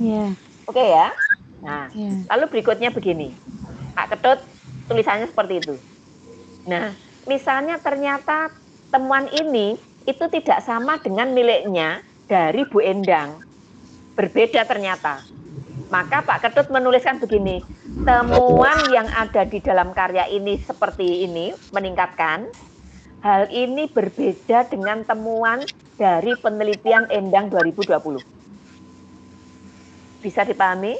Iya. Oke ya. Nah, lalu berikutnya begini. Pak Ketut tulisannya seperti itu. Nah, misalnya ternyata temuan ini itu tidak sama dengan miliknya dari Bu Endang. Berbeda ternyata. Maka Pak Ketut menuliskan begini, temuan yang ada di dalam karya ini seperti ini meningkatkan. Hal ini berbeda dengan temuan dari penelitian Endang 2020. Bisa dipahami?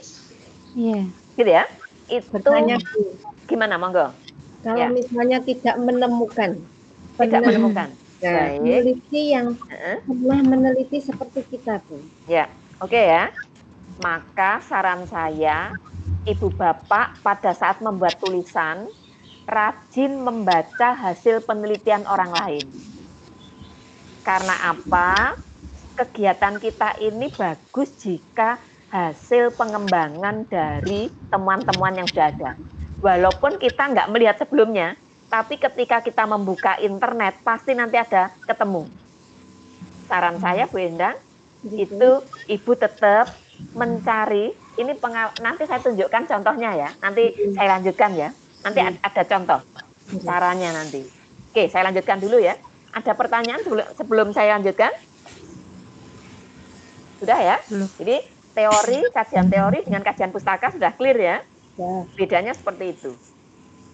Iya. Gitu ya? Itu Bertanya, Bu. Gimana, monggo? Kalau Ya. misalnya tidak menemukan. Tidak menemukan. Nah, Baik. peneliti yang pernah meneliti seperti kita, Bu. Ya, oke ya. Maka saran saya, Ibu Bapak pada saat membuat tulisan, rajin membaca hasil penelitian orang lain. Karena apa? Kegiatan kita ini bagus jika hasil pengembangan dari temuan-temuan yang sudah ada. Walaupun kita nggak melihat sebelumnya, tapi ketika kita membuka internet, pasti nanti ada ketemu. Saran saya, Bu Endang, itu Ibu tetap mencari, ini nanti saya tunjukkan contohnya ya, nanti saya lanjutkan ya, nanti ada contoh caranya nanti. Oke, saya lanjutkan dulu ya. Ada pertanyaan sebelum saya lanjutkan? Sudah ya? Jadi teori, kajian teori dengan kajian pustaka sudah clear ya? Bedanya seperti itu.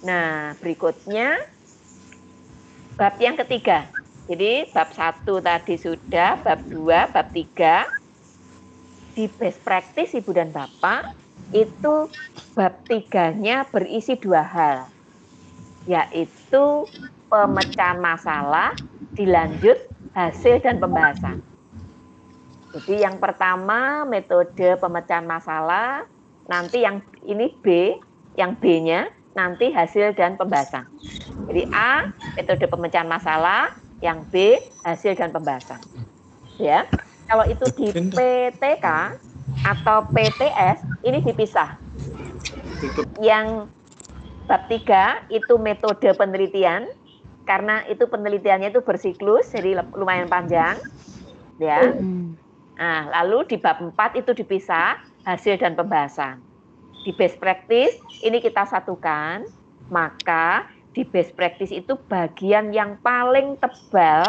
Nah, berikutnya bab yang ketiga. Jadi bab 1 tadi sudah, bab 2, bab 3. Di best practice Ibu dan Bapak, itu bab 3-nya berisi 2 hal. Yaitu pemecahan masalah, dilanjut hasil dan pembahasan. Jadi yang pertama metode pemecahan masalah, nanti yang ini B, yang B-nya nanti hasil dan pembahasan. Jadi A, metode pemecahan masalah, yang B, hasil dan pembahasan. Ya, kalau itu di PTK atau PTS, ini dipisah. Yang bab 3 itu metode penelitian, karena itu penelitiannya itu bersiklus, jadi lumayan panjang. Ya. Nah, lalu di bab 4 itu dipisah, hasil dan pembahasan. Di best practice, ini kita satukan, maka di best practice itu bagian yang paling tebal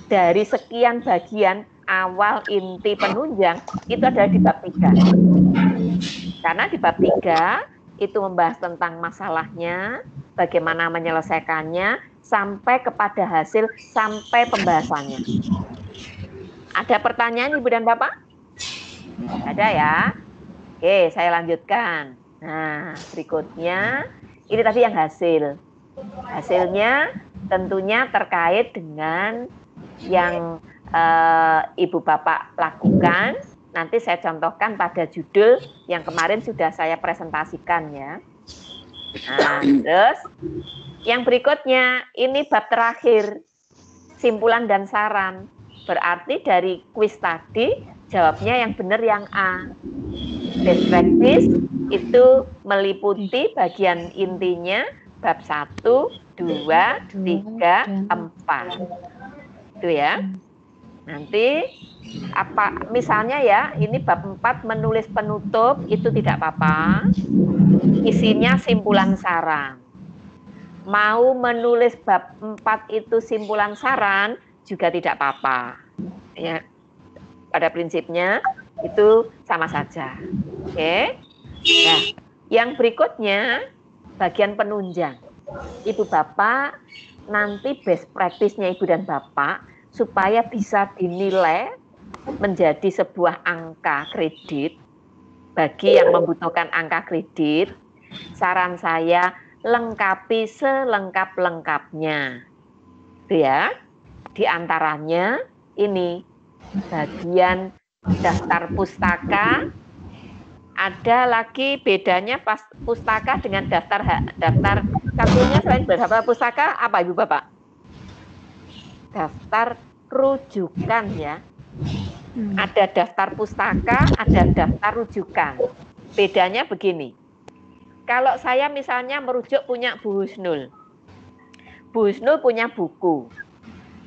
dari sekian bagian awal inti penunjang itu adalah di bab 3. Karena di bab 3 itu membahas tentang masalahnya, bagaimana menyelesaikannya, sampai kepada hasil, sampai pembahasannya. Ada pertanyaan Ibu dan Bapak? Ada ya? Oke, saya lanjutkan. Nah, berikutnya, ini tadi yang hasil. Hasilnya tentunya terkait dengan yang Ibu Bapak lakukan. Nanti saya contohkan pada judul yang kemarin sudah saya presentasikan ya. Nah, terus yang berikutnya, ini bab terakhir, simpulan dan saran. Berarti dari kuis tadi, jawabnya yang benar yang A. Best practice itu meliputi bagian intinya bab 1, 2, 3, 4. Itu ya. Nanti apa misalnya ya, ini bab 4 menulis penutup itu tidak apa-apa. Isinya simpulan saran. Mau menulis bab 4 itu simpulan saran juga tidak apa-apa. Ya. Pada prinsipnya itu sama saja. Oke. Nah, yang berikutnya bagian penunjang. Ibu Bapak nanti best practice-nya Ibu dan Bapak supaya bisa dinilai menjadi sebuah angka kredit bagi yang membutuhkan angka kredit. Saran saya lengkapi selengkap-lengkapnya. Itu ya. Di antaranya ini bagian daftar pustaka, ada lagi bedanya pas pustaka dengan daftar satunya selain daftar pustaka apa Ibu Bapak? Daftar rujukan ya. Ada daftar pustaka, ada daftar rujukan. Bedanya begini. Kalau saya misalnya merujuk punya Bu Husnul. Bu Husnul punya buku.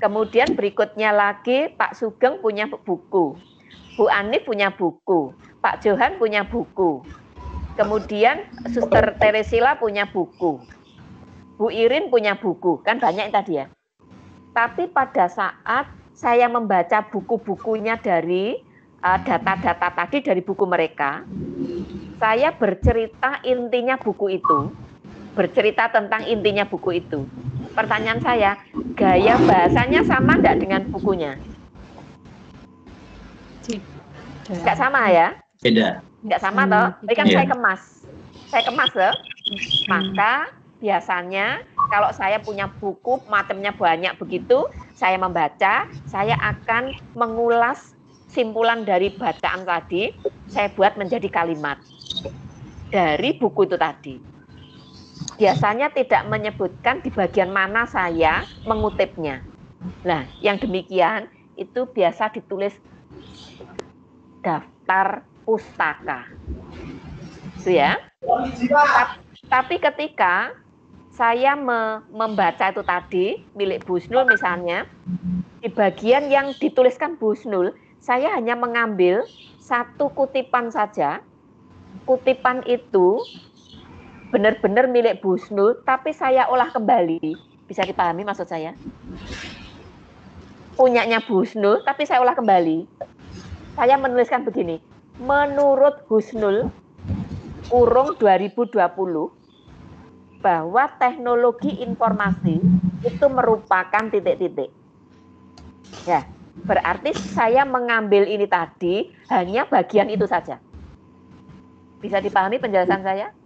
Kemudian berikutnya lagi Pak Sugeng punya buku. Bu Ani punya buku. Pak Johan punya buku. Kemudian Suster Teresila punya buku. Bu Irin punya buku. Kan banyak yang tadi ya. Tapi pada saat saya membaca buku-bukunya dari data-data tadi dari buku mereka, saya bercerita intinya buku itu, bercerita tentang intinya buku itu. Pertanyaan saya, gaya bahasanya sama enggak dengan bukunya? Enggak sama ya? Beda. Enggak sama toh? Tapi kan saya kemas loh. Maka biasanya kalau saya punya buku macamnya banyak begitu, saya membaca, saya akan mengulas simpulan dari bacaan tadi, saya buat menjadi kalimat dari buku itu tadi. Biasanya tidak menyebutkan di bagian mana saya mengutipnya. Nah, yang demikian itu biasa ditulis daftar pustaka. Itu ya. Tapi ketika saya membaca itu tadi, milik Bu Husnul misalnya, di bagian yang dituliskan Bu Husnul, saya hanya mengambil satu kutipan saja. Kutipan itu benar-benar milik Bu Husnul, tapi saya olah kembali. Bisa dipahami maksud saya? Punyanya Bu Husnul, tapi saya olah kembali. Saya menuliskan begini, menurut Husnul, kurung 2020, bahwa teknologi informasi itu merupakan titik-titik. Ya, berarti saya mengambil ini tadi hanya bagian itu saja. Bisa dipahami penjelasan saya?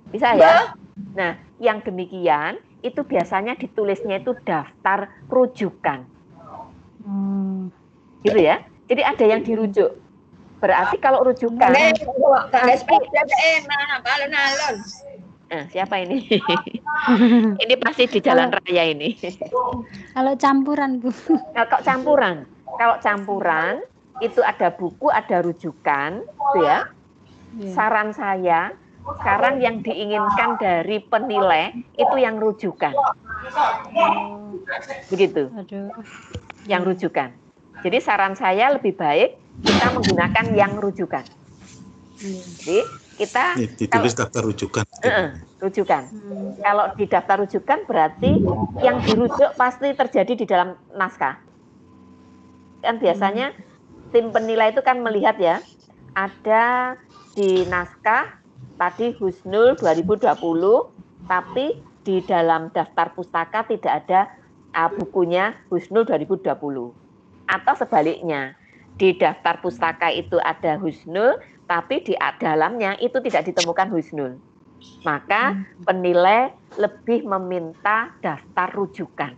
Bisa ya? Nah, yang demikian itu biasanya ditulisnya itu daftar rujukan. Gitu ya. Jadi ada yang dirujuk. Berarti kalau rujukan siapa ini? Ini pasti di jalan raya ini. Kalau campuran, Bu. Kalau campuran itu ada buku, ada rujukan, gitu ya. Saran saya sekarang yang diinginkan dari penilai itu yang rujukan. Begitu. Yang rujukan. Jadi saran saya lebih baik kita menggunakan yang rujukan. Jadi kita ditulis daftar rujukan. Rujukan. Kalau di daftar rujukan berarti yang dirujuk pasti terjadi di dalam naskah. Kan biasanya tim penilai itu kan melihat ya, ada di naskah tadi Husnul 2020, tapi di dalam daftar pustaka tidak ada bukunya Husnul 2020. Atau sebaliknya, di daftar pustaka itu ada Husnul, tapi di dalamnya itu tidak ditemukan Husnul. Maka penilai lebih meminta daftar rujukan.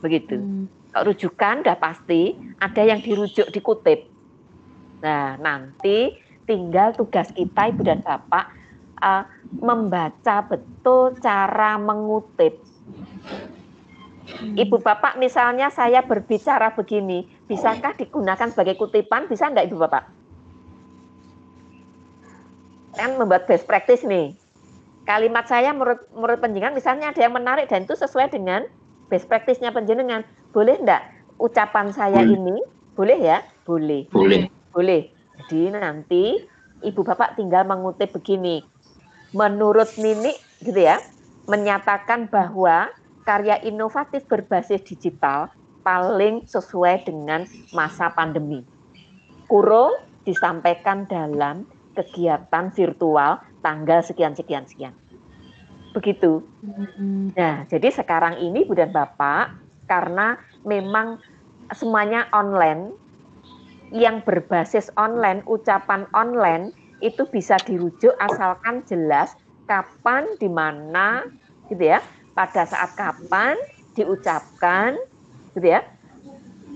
Begitu. Kalau rujukan udah pasti ada yang dirujuk, dikutip. Nah, nanti tinggal tugas kita Ibu dan Bapak membaca betul cara mengutip. Ibu Bapak misalnya saya berbicara begini, bisakah digunakan sebagai kutipan? Bisa enggak Ibu Bapak? Kan membuat best practice nih. Kalimat saya menurut penjenengan misalnya ada yang menarik dan itu sesuai dengan best practice-nya penjenengan. Boleh enggak ucapan saya ini? Boleh ya? Boleh. Boleh. Jadi nanti Ibu Bapak tinggal mengutip begini. Menurut Nini gitu ya, menyatakan bahwa karya inovatif berbasis digital paling sesuai dengan masa pandemi. Kurung disampaikan dalam kegiatan virtual tanggal sekian. Begitu. Nah, jadi sekarang ini Bu dan Bapak, karena memang semuanya online, yang berbasis online, ucapan online, itu bisa dirujuk asalkan jelas kapan, di mana, gitu ya, pada saat kapan diucapkan, gitu ya.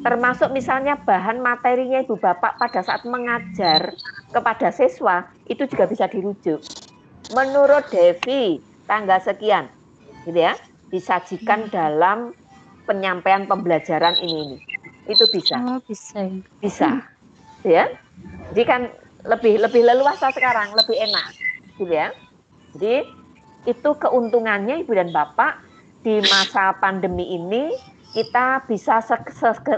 Termasuk misalnya bahan materinya Ibu Bapak pada saat mengajar kepada siswa, itu juga bisa dirujuk. Menurut Devi, tanggal sekian, gitu ya, disajikan dalam penyampaian pembelajaran ini. Itu bisa. Bisa. Ya. Jadi kan lebih leluasa sekarang, lebih enak, gitu ya. Jadi itu keuntungannya Ibu dan Bapak di masa pandemi ini kita bisa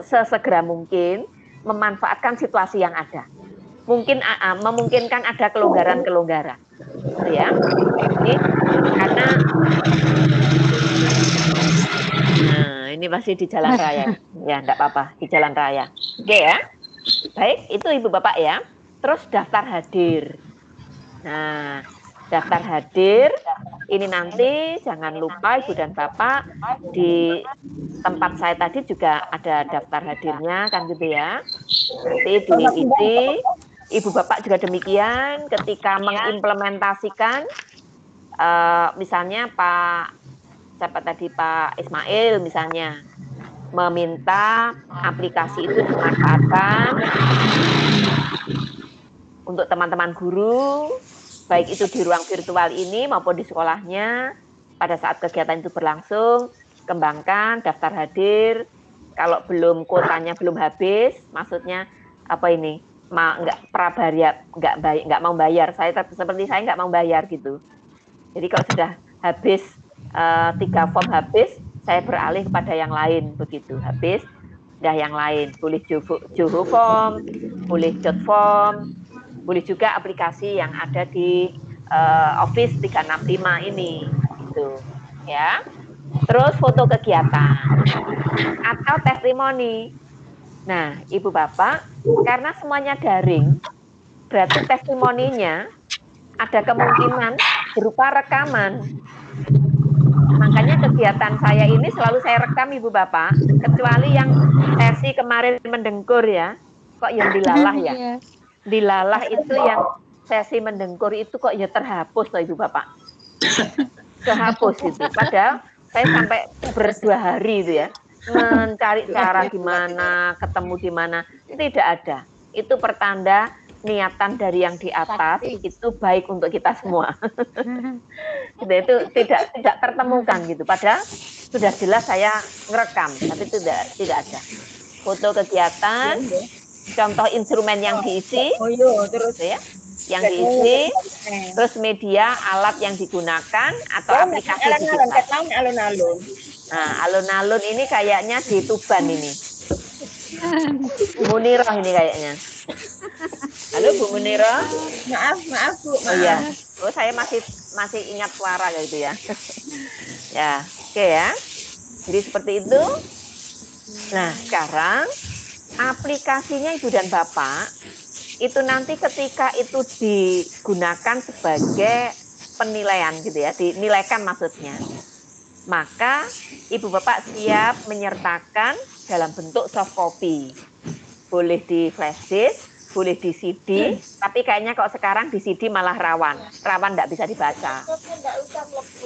sesegera mungkin memanfaatkan situasi yang ada. Mungkin memungkinkan ada kelonggaran-kelonggaran, gitu ya. Jadi karena ini masih di jalan raya, ya enggak apa-apa di jalan raya. Oke ya. Baik, itu Ibu Bapak ya. Terus daftar hadir. Nah, daftar hadir ini nanti jangan lupa Ibu dan Bapak di tempat saya tadi juga ada daftar hadirnya kan gitu ya. Nanti diisi, Ibu Bapak juga demikian ketika mengimplementasikan misalnya Pak Ismail misalnya meminta aplikasi itu dimanfaatkan untuk teman-teman guru, baik itu di ruang virtual ini maupun di sekolahnya, pada saat kegiatan itu berlangsung, kembangkan daftar hadir. Kalau kuotanya belum habis, maksudnya apa ini? Nggak prabayar, nggak mau bayar. Seperti saya nggak mau bayar gitu. Jadi kalau sudah habis 3 form habis, saya beralih kepada yang lain begitu. Habis, dah yang lain. Boleh Joho form, boleh Jot form, boleh juga aplikasi yang ada di Office 365 ini, gitu, ya. Terus foto kegiatan atau testimoni. Nah, Ibu Bapak, karena semuanya daring, berarti testimoninya ada kemungkinan berupa rekaman. Makanya kegiatan saya ini selalu saya rekam Ibu Bapak, kecuali yang sesi kemarin mendengkur ya. Kok yang dilalah ya? Dilalah itu yang sesi mendengkur itu kok ya terhapus loh Ibu Bapak. Kehapus itu. Padahal saya sampai berdua hari itu ya. Mencari cara gimana, ketemu di mana, tidak ada. Itu pertanda niatan dari yang di atas itu baik untuk kita semua. Itu tidak tertemukan gitu. Padahal sudah jelas saya ngerekam, tapi tidak ada. Foto kegiatan, contoh instrumen yang diisi, terus ya, yang diisi, terus media alat yang digunakan atau aplikasi digital. Nah, alun-alun ini kayaknya di Tuban ini. Munirah ini kayaknya. Halo Bu Munirah. Maaf Bu. Oh iya. Oh saya masih ingat suara gitu ya. Ya, oke ya. Jadi seperti itu. Nah, sekarang aplikasinya Ibu dan Bapak itu nanti ketika itu digunakan sebagai penilaian gitu ya, dinilaikan maksudnya. Maka Ibu Bapak siap menyertakan dalam bentuk soft copy. Boleh di flash disk, boleh di CD, tapi kayaknya kok sekarang di CD malah rawan tidak bisa dibaca.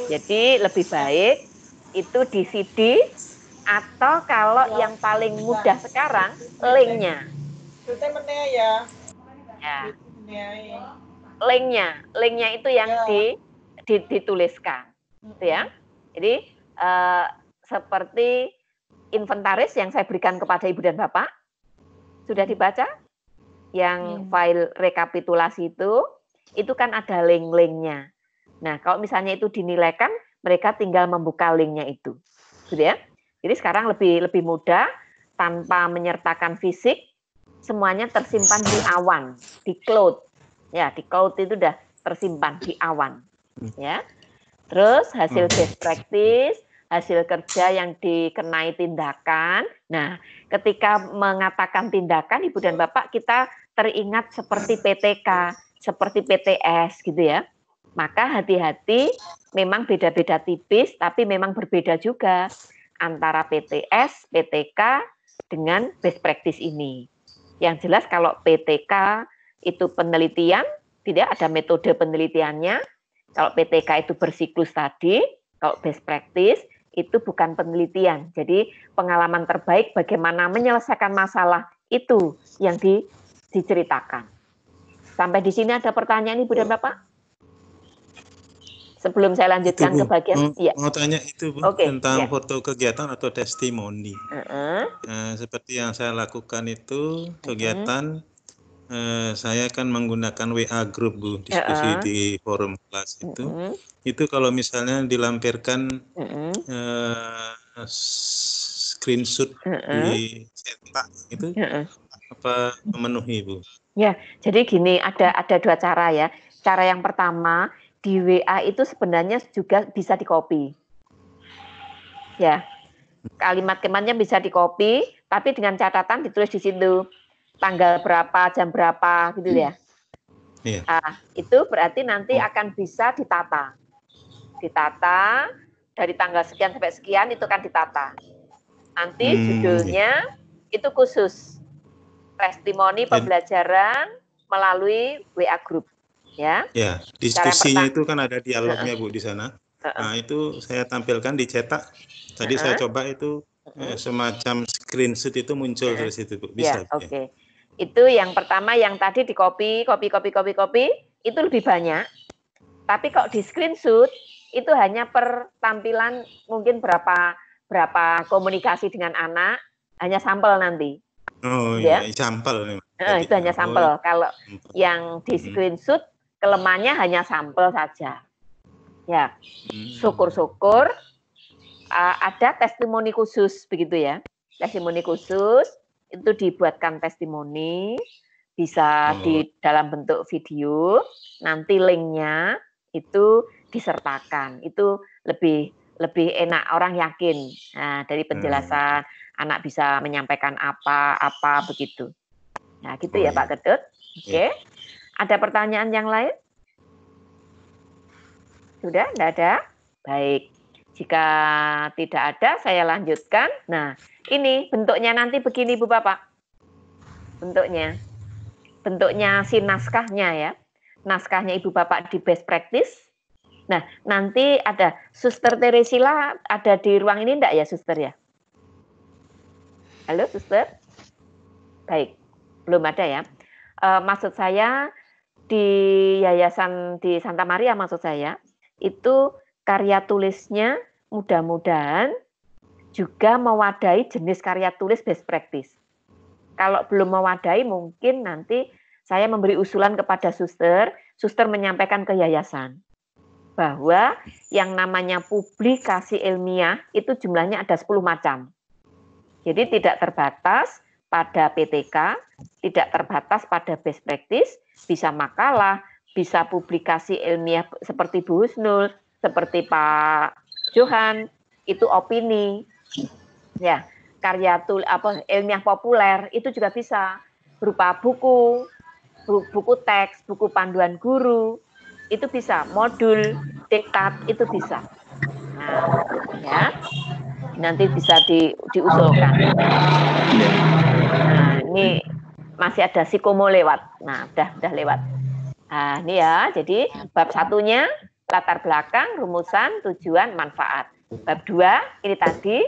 Jadi lebih baik itu di CD atau kalau yang paling mudah sekarang linknya. Ya. Linknya itu yang dituliskan, gitu ya. Jadi seperti inventaris yang saya berikan kepada Ibu dan Bapak, sudah dibaca? Yang file rekapitulasi itu kan ada link-linknya. Nah, kalau misalnya itu dinilaikan, mereka tinggal membuka linknya itu, gitu ya. Jadi sekarang lebih mudah, tanpa menyertakan fisik, semuanya tersimpan di awan, di cloud. Ya, di cloud itu sudah tersimpan di awan, ya. Terus hasil best practice, hasil kerja yang dikenai tindakan. Nah, ketika mengatakan tindakan, Ibu dan Bapak, kita teringat seperti PTK, seperti PTS gitu ya. Maka hati-hati, memang beda-beda tipis, tapi memang berbeda juga antara PTS, PTK dengan best practice ini. Yang jelas kalau PTK itu penelitian, tidak ada metode penelitiannya. Kalau PTK itu bersiklus tadi, kalau best practice itu bukan penelitian. Jadi pengalaman terbaik bagaimana menyelesaikan masalah itu yang diceritakan. Sampai di sini ada pertanyaan Ibu dan Bapak? Sebelum saya lanjutkan itu, ke bagian, mau tanya itu Bu, tentang foto kegiatan atau testimoni. Seperti yang saya lakukan itu kegiatan. Saya kan menggunakan WA group Bu, diskusi di forum kelas itu kalau misalnya dilampirkan screenshot di cetak itu apa memenuhi Bu? Ya, jadi gini, ada 2 cara ya. Cara yang pertama, di WA itu sebenarnya juga bisa di-copy. Ya, kalimat-kalimatnya bisa di-copy, tapi dengan catatan ditulis di situ. Tanggal berapa, jam berapa, gitu ya. Iya. Itu berarti nanti akan bisa ditata. Ditata dari tanggal sekian sampai sekian itu kan ditata. Nanti judulnya itu khusus testimoni pembelajaran melalui WA group, ya. Ya, diskusinya itu kan ada dialognya Bu di sana. Nah, itu saya tampilkan dicetak. Tadi saya coba itu semacam screenshot itu muncul dari situ Bu. Bisa. Ya, oke. Itu yang pertama, yang tadi di copy itu lebih banyak. Tapi kok di screenshot itu hanya per tampilan mungkin berapa komunikasi dengan anak, hanya sampel nanti. Oh iya, sampel. Itu hanya sampel. Kalau yang di screenshot kelemahannya hanya sampel saja. Ya, syukur-syukur ada testimoni khusus begitu ya. Testimoni khusus itu dibuatkan testimoni, bisa di dalam bentuk video, nanti linknya itu disertakan, itu lebih enak, orang yakin. Nah, dari penjelasan anak bisa menyampaikan apa begitu. Nah, gitu ya Pak Ketut. Oke. Ada pertanyaan yang lain? Sudah, enggak ada? Baik. Jika tidak ada, saya lanjutkan. Nah, ini bentuknya nanti begini Bu Bapak. Bentuknya si naskahnya ya. Naskahnya Ibu Bapak di best practice. Nah, nanti ada Suster Teresila ada di ruang ini enggak ya, Suster ya? Halo, Suster? Baik, belum ada ya. Maksud saya di Yayasan di Santa Maria maksud saya, itu karya tulisnya mudah-mudahan juga mewadahi jenis karya tulis best practice. Kalau belum mewadahi mungkin nanti saya memberi usulan kepada Suster menyampaikan ke yayasan bahwa yang namanya publikasi ilmiah itu jumlahnya ada 10 macam. Jadi tidak terbatas pada PTK, tidak terbatas pada best practice, bisa makalah, bisa publikasi ilmiah seperti Bu Husnul, seperti Pak Johan, itu opini. Ya, karya ilmiah populer itu juga bisa berupa buku teks, buku panduan guru, itu bisa, modul, diktat itu bisa. Nah, ya. Nanti bisa diusulkan. Nah, ini masih ada psikomo lewat. Nah, udah lewat. Nah, ini ya. Jadi bab 1-nya latar belakang, rumusan, tujuan, manfaat. Bab 2 ini tadi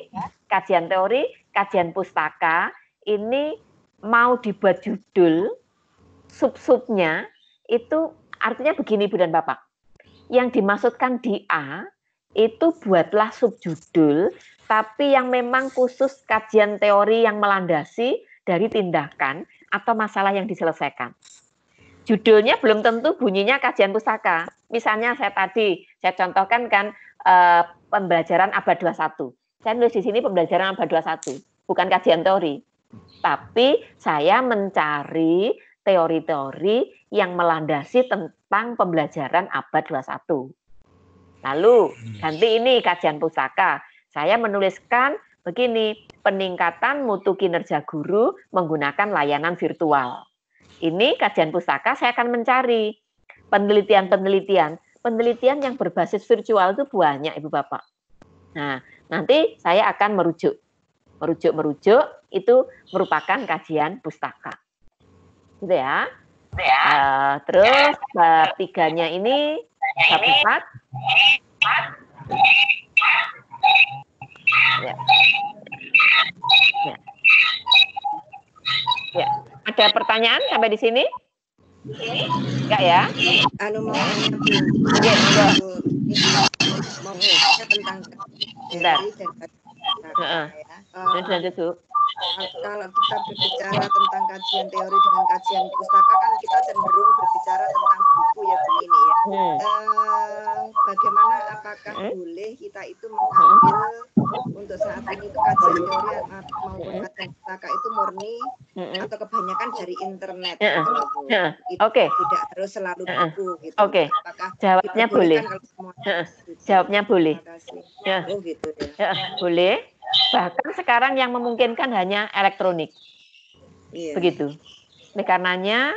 kajian teori, kajian pustaka. Ini mau dibuat judul sub-subnya itu artinya begini Bu dan Bapak. Yang dimaksudkan di A itu buatlah subjudul, tapi yang memang khusus kajian teori yang melandasi dari tindakan atau masalah yang diselesaikan. Judulnya belum tentu bunyinya kajian pustaka. Misalnya saya contohkan kan pembelajaran abad 21. Saya nulis di sini pembelajaran abad 21, bukan kajian teori. Tapi saya mencari teori-teori yang melandasi tentang pembelajaran abad 21. Lalu ganti ini kajian pustaka. Saya menuliskan begini, peningkatan mutu kinerja guru menggunakan layanan virtual. Ini kajian pustaka, saya akan mencari penelitian yang berbasis virtual itu banyak Ibu Bapak. Nah, nanti saya akan merujuk itu merupakan kajian pustaka. Gitu ya. Terus bab 3-nya ini bab 4. Ya. Ada pertanyaan sampai di sini? Enggak ya? Mau tentang kalau kita berbicara tentang kajian teori dengan kajian pustaka kan kita cenderung berbicara tentang buku ya Bu ini ya. Bagaimana apakah boleh kita itu mengambil untuk saat ini itu kajian teori maupun kajian pustaka itu murni atau kebanyakan dari internet? Oke. Tidak harus selalu buku gitu. Oke. Jawabnya boleh. Jawabnya boleh. Oh gitu ya. Boleh. Bahkan sekarang yang memungkinkan hanya elektronik. Begitu. Oleh karenanya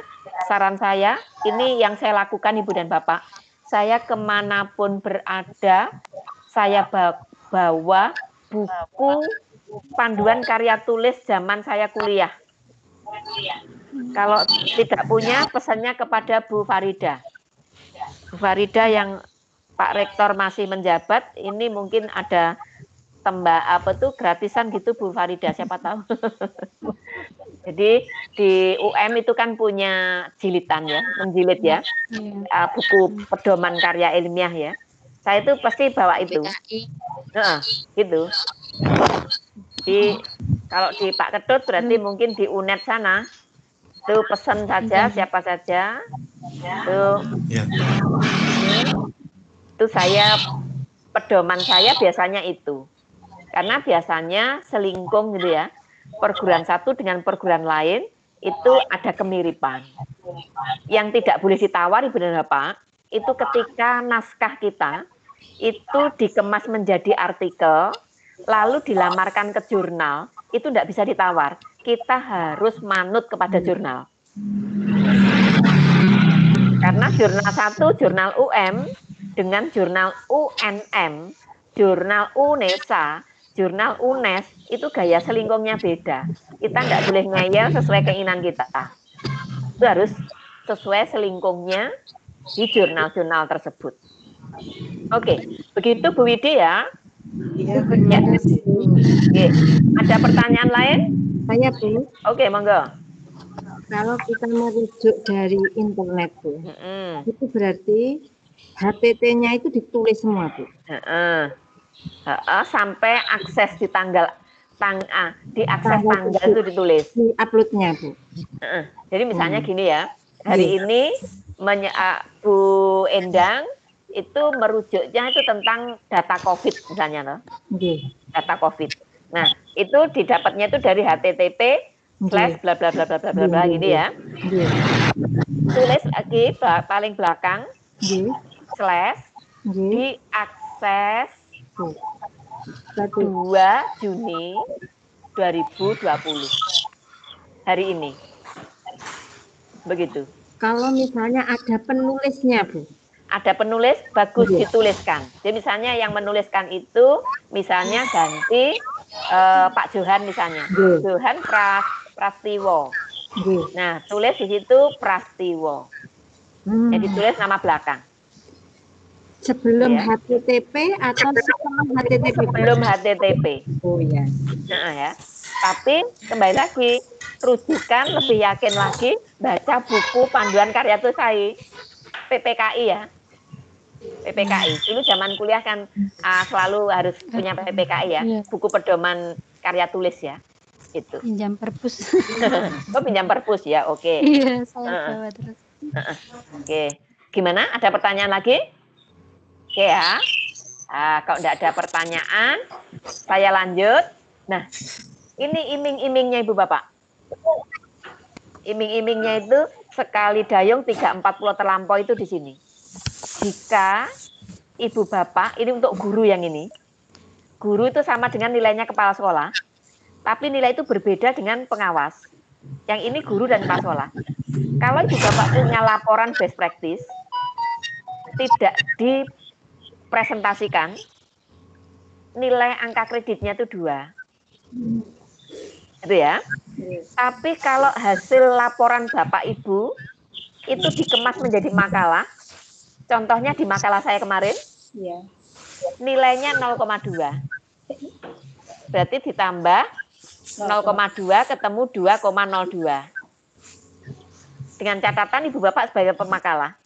saran saya, ini yang saya lakukan Ibu dan Bapak. Saya kemanapun berada, saya bawa buku panduan karya tulis zaman saya kuliah. Kalau tidak punya, pesannya kepada Bu Farida. Bu Farida yang Pak Rektor masih menjabat, ini mungkin ada gratisan gitu Bu Farida, siapa tahu. Jadi di UM itu kan punya jilitan ya, menjilid ya, buku pedoman karya ilmiah ya. Saya itu pasti bawa itu. Gitu. Di kalau di Pak Ketut berarti mungkin di UNED sana itu pesan saja siapa saja itu saya pedoman saya biasanya itu, karena biasanya selingkung gitu ya, perguruan satu dengan perguruan lain itu ada kemiripan. Yang tidak boleh ditawar Ibu dan Bapak itu ketika naskah kita itu dikemas menjadi artikel lalu dilamarkan ke jurnal, itu tidak bisa ditawar. Kita harus manut kepada jurnal. Karena jurnal satu, jurnal UM, dengan jurnal UNM, jurnal UNESA, jurnal UNES, itu gaya selingkungnya beda. Kita nggak boleh ngeyel sesuai keinginan kita. Itu harus sesuai selingkungnya di jurnal-jurnal tersebut. Oke, begitu Bu Widi ya. Ya. Ada pertanyaan lain? Saya Bu. Oke, monggo. Kalau kita merujuk dari internet Bu, itu berarti HTT-nya itu ditulis semua Bu. Sampai akses di diakses tanggal itu ditulis. Di uploadnya Bu. Jadi misalnya gini ya, hari ini Bu Endang itu merujuknya itu tentang data COVID misalnya loh. Data COVID. Nah, itu didapatnya itu dari http / bla bla bla bla bla bla bla gini ya. Tulis lagi paling belakang / diakses 2 Juni 2020 hari ini. Begitu. Kalau misalnya ada penulisnya Bu. Ada penulis, bagus dituliskan. Jadi misalnya yang menuliskan itu, misalnya ganti Pak Johan misalnya, Johan Prastiwo. Nah, tulis di situ Prastiwo. Jadi tulis nama belakang. Sebelum HTTP atau setelah HTTP? Sebelum HTTP. Oh ya. Nah, ya. Tapi kembali lagi, rujukan lebih yakin lagi baca buku panduan karya tulis saya, PPKI ya. PPKI. Dulu zaman kuliah kan selalu harus punya PPKI ya, buku pedoman karya tulis ya. Itu. Pinjam perpus. Oh, pinjam perpus ya, oke. Iya, saya bawa terus. Oke. Gimana? Ada pertanyaan lagi? Oke ya. Kalau tidak ada pertanyaan, saya lanjut. Nah, ini iming-imingnya Ibu Bapak. Iming-imingnya itu sekali dayung 3-4 pulau terlampau itu di sini. Jika Ibu Bapak, ini untuk guru yang ini, guru itu sama dengan nilainya kepala sekolah, tapi nilai itu berbeda dengan pengawas. Yang ini guru dan kepala sekolah. Kalau Ibu Bapak punya laporan best practice, tidak dipresentasikan, nilai angka kreditnya itu 2. Itu ya. Tapi kalau hasil laporan Bapak Ibu itu dikemas menjadi makalah, contohnya di makalah saya kemarin, nilainya 0,2. Berarti ditambah 0,2 ketemu 2,02. Dengan catatan Ibu Bapak sebagai pemakalah.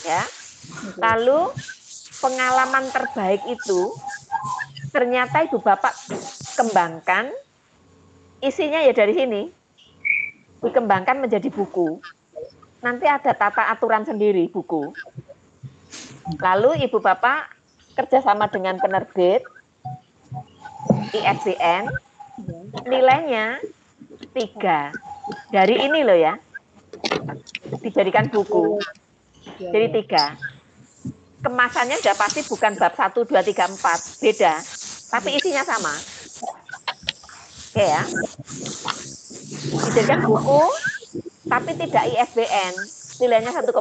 Ya. Lalu pengalaman terbaik itu ternyata Ibu Bapak kembangkan, isinya ya dari sini, dikembangkan menjadi buku. Nanti ada tata aturan sendiri buku. Lalu Ibu Bapak kerjasama dengan penerbit, ISBN, nilainya 3. Dari ini loh ya, dijadikan buku. Jadi 3. Kemasannya sudah pasti bukan bab 1, 2, 3, 4. Beda. Tapi isinya sama. Oke ya. Dijadikan buku, tapi tidak ISBN, nilainya 1,5.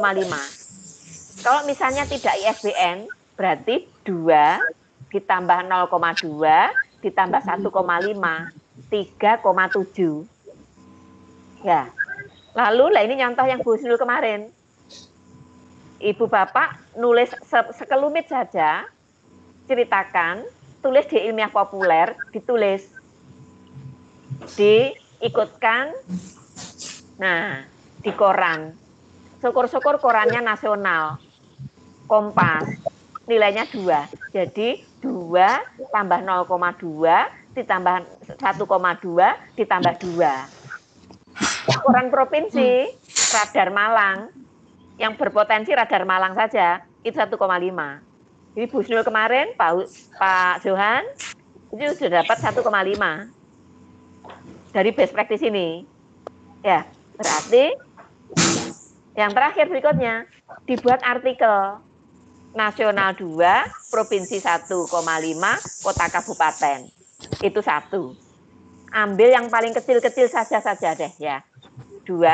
Kalau misalnya tidak ISBN, berarti 2 ditambah 0,2 ditambah 1,5, 3,7. Ya. Lalu lah ini contoh yang Bu Husnul kemarin. Ibu Bapak nulis sekelumit saja, ceritakan, tulis di ilmiah populer, ditulis, diikutkan, nah, di koran. Syukur-syukur korannya nasional, Kompas, nilainya 2. Jadi 2 tambah 0,2 ditambah 1,2 ditambah 2. Koran provinsi, Radar Malang, yang berpotensi Radar Malang saja, itu 1,5. Jadi Bu Husnul kemarin, Pak Johan, itu sudah dapat 1,5 dari best practice ini. Ya, berarti yang terakhir berikutnya, dibuat artikel nasional 2, provinsi 1,5, kota kabupaten. Itu 1. Ambil yang paling kecil-kecil saja deh ya. 2,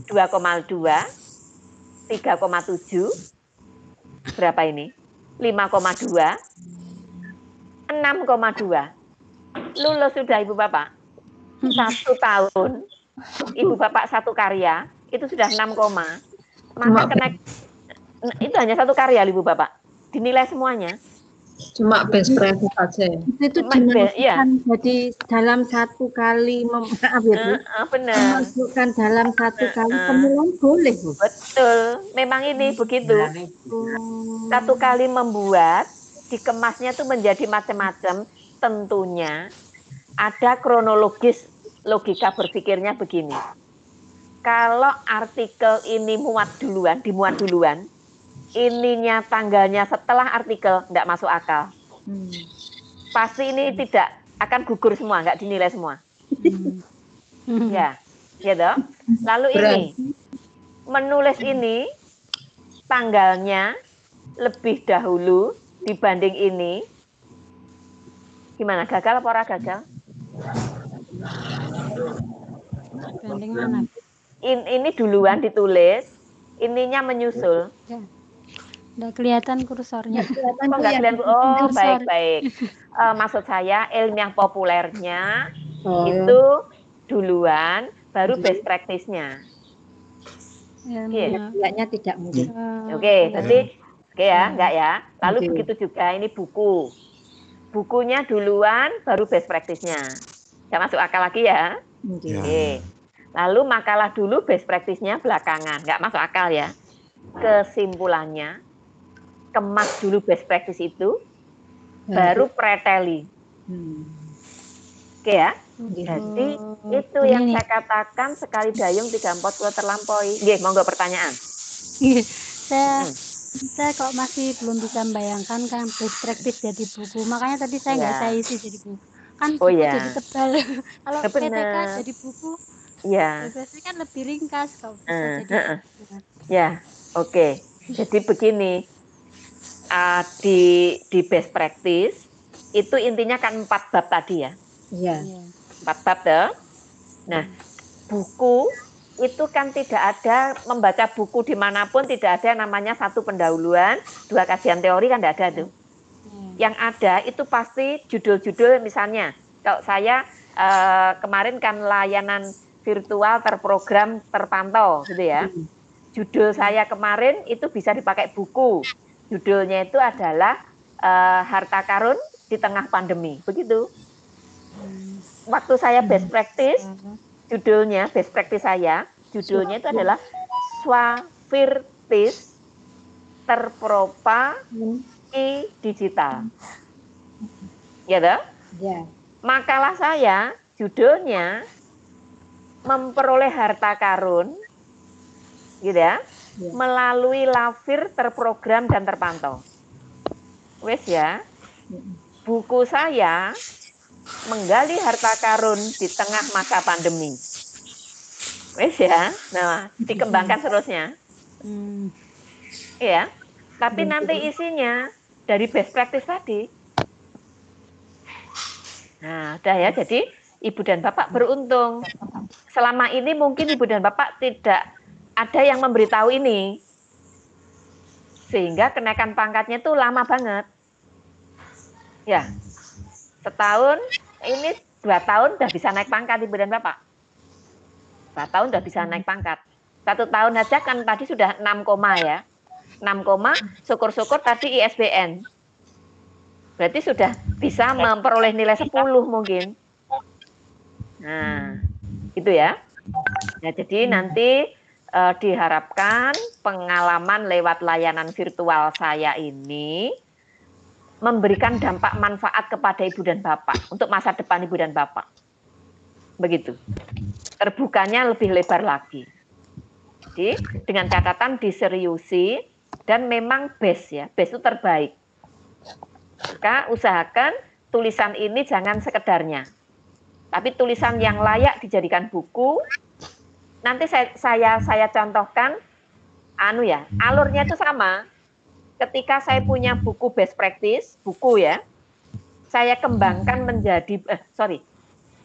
2,2, 3,7, berapa ini? 5,2, 6,2. Lulus sudah Ibu Bapak. 1 tahun, Ibu Bapak 1 karya, itu sudah 6, maka kena, itu hanya 1 karya Ibu Bapak. Dinilai semuanya. Cuma best practice saja. Itu dimasukkan jadi dalam 1 kali benar. Masukkan dalam 1 kali pemilihan boleh, Bu. Betul. Memang ini begitu. 1 kali membuat, dikemasnya tuh menjadi macam-macam. Tentunya ada kronologis, logika berpikirnya begini. Kalau artikel ini dimuat duluan, ininya tanggalnya setelah artikel tidak masuk akal. Pasti ini tidak akan gugur semua, nggak dinilai semua. Ya, toh. Lalu ini menulis ini tanggalnya lebih dahulu dibanding ini, gimana? Gagal apa ora gagal? Banding mana? Ini duluan ditulis, ininya menyusul. Ya. Udah kelihatan kursornya. Oh, baik. Maksud saya ilmiah populernya itu duluan, baru best practice-nya. Kayaknya tidak mungkin. Oke, berarti enggak ya. Lalu begitu juga ini buku. Bukunya duluan, baru best practice-nya. Nggak masuk akal lagi ya. Oke. Lalu makalah dulu, best practice-nya belakangan. Nggak masuk akal ya. Kesimpulannya, kemas dulu best practice itu, baru preteli. Oke ya. Jadi itu yang saya katakan, sekali dayung 3 empot kalau terlampaui. Nggih, monggo pertanyaan. Saya kok masih belum bisa membayangkan kan best practice jadi buku. Makanya tadi saya nggak saya isi jadi buku. Kan buku jadi tebal. Kalau PTK jadi buku, biasanya kan lebih ringkas kalau bisa jadi buku. Ya, oke. Jadi begini, di best practice itu intinya kan 4 bab tadi ya. Iya. 4 bab toh. Nah, buku itu kan tidak ada, membaca buku dimanapun tidak ada namanya 1 pendahuluan, 2 kajian teori, kan tidak ada tuh. Yang ada itu pasti judul-judul, misalnya kalau saya kemarin kan layanan virtual terprogram terpantau gitu ya. Judul saya kemarin itu bisa dipakai buku. Judulnya itu adalah Harta Karun di Tengah Pandemi, begitu. Waktu saya best practice, judulnya best practice saya, judulnya itu adalah Swafirtis Terpropa I Digital. Ya toh? Ya. Makalah saya judulnya Memperoleh Harta Karun, gitu ya, melalui lafir terprogram dan terpantau. Wes ya. Buku saya Menggali Harta Karun di Tengah Masa Pandemi. Wes ya. Nah, dikembangkan seterusnya. Iya. Tapi nanti isinya dari best practice tadi. Nah, udah ya. Jadi Ibu dan Bapak beruntung. selama ini mungkin Ibu dan Bapak tidak ada yang memberitahu ini. Sehingga kenaikan pangkatnya itu lama banget. Ya, setahun, ini 2 tahun udah bisa naik pangkat Ibu dan Bapak. 2 tahun udah bisa naik pangkat. 1 tahun aja kan tadi sudah 6, ya. 6, syukur-syukur tadi ISBN. Berarti sudah bisa memperoleh nilai 10 mungkin. Nah, itu ya. Nah, jadi nanti diharapkan pengalaman lewat layanan virtual saya ini memberikan dampak manfaat kepada Ibu dan Bapak untuk masa depan Ibu dan Bapak. Begitu. Terbukanya lebih lebar lagi. Jadi dengan catatan diseriusi dan memang best ya, best itu terbaik. Maka usahakan tulisan ini jangan sekedarnya, tapi tulisan yang layak dijadikan buku. Nanti saya contohkan, alurnya itu sama. Ketika saya punya buku best practice, buku ya, saya kembangkan menjadi,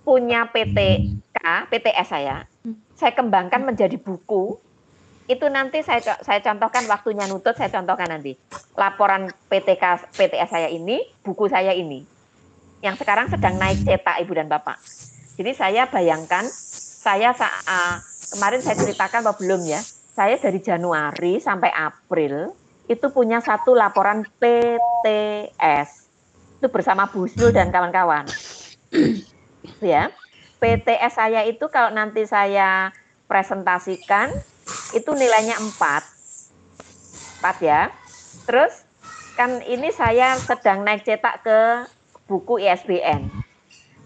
punya PTS saya kembangkan menjadi buku. Itu nanti saya contohkan waktunya nutut, saya contohkan nanti. Laporan PTS saya ini, buku saya ini. Yang sekarang sedang naik cetak Ibu dan Bapak. Jadi saya bayangkan, kemarin saya ceritakan apa belum ya, saya dari Januari sampai April itu punya 1 laporan PTS. Itu bersama Bu Husnul dan kawan-kawan. Ya, PTS saya itu kalau nanti saya presentasikan, itu nilainya 4 ya. Terus kan ini saya sedang naik cetak ke buku ISBN.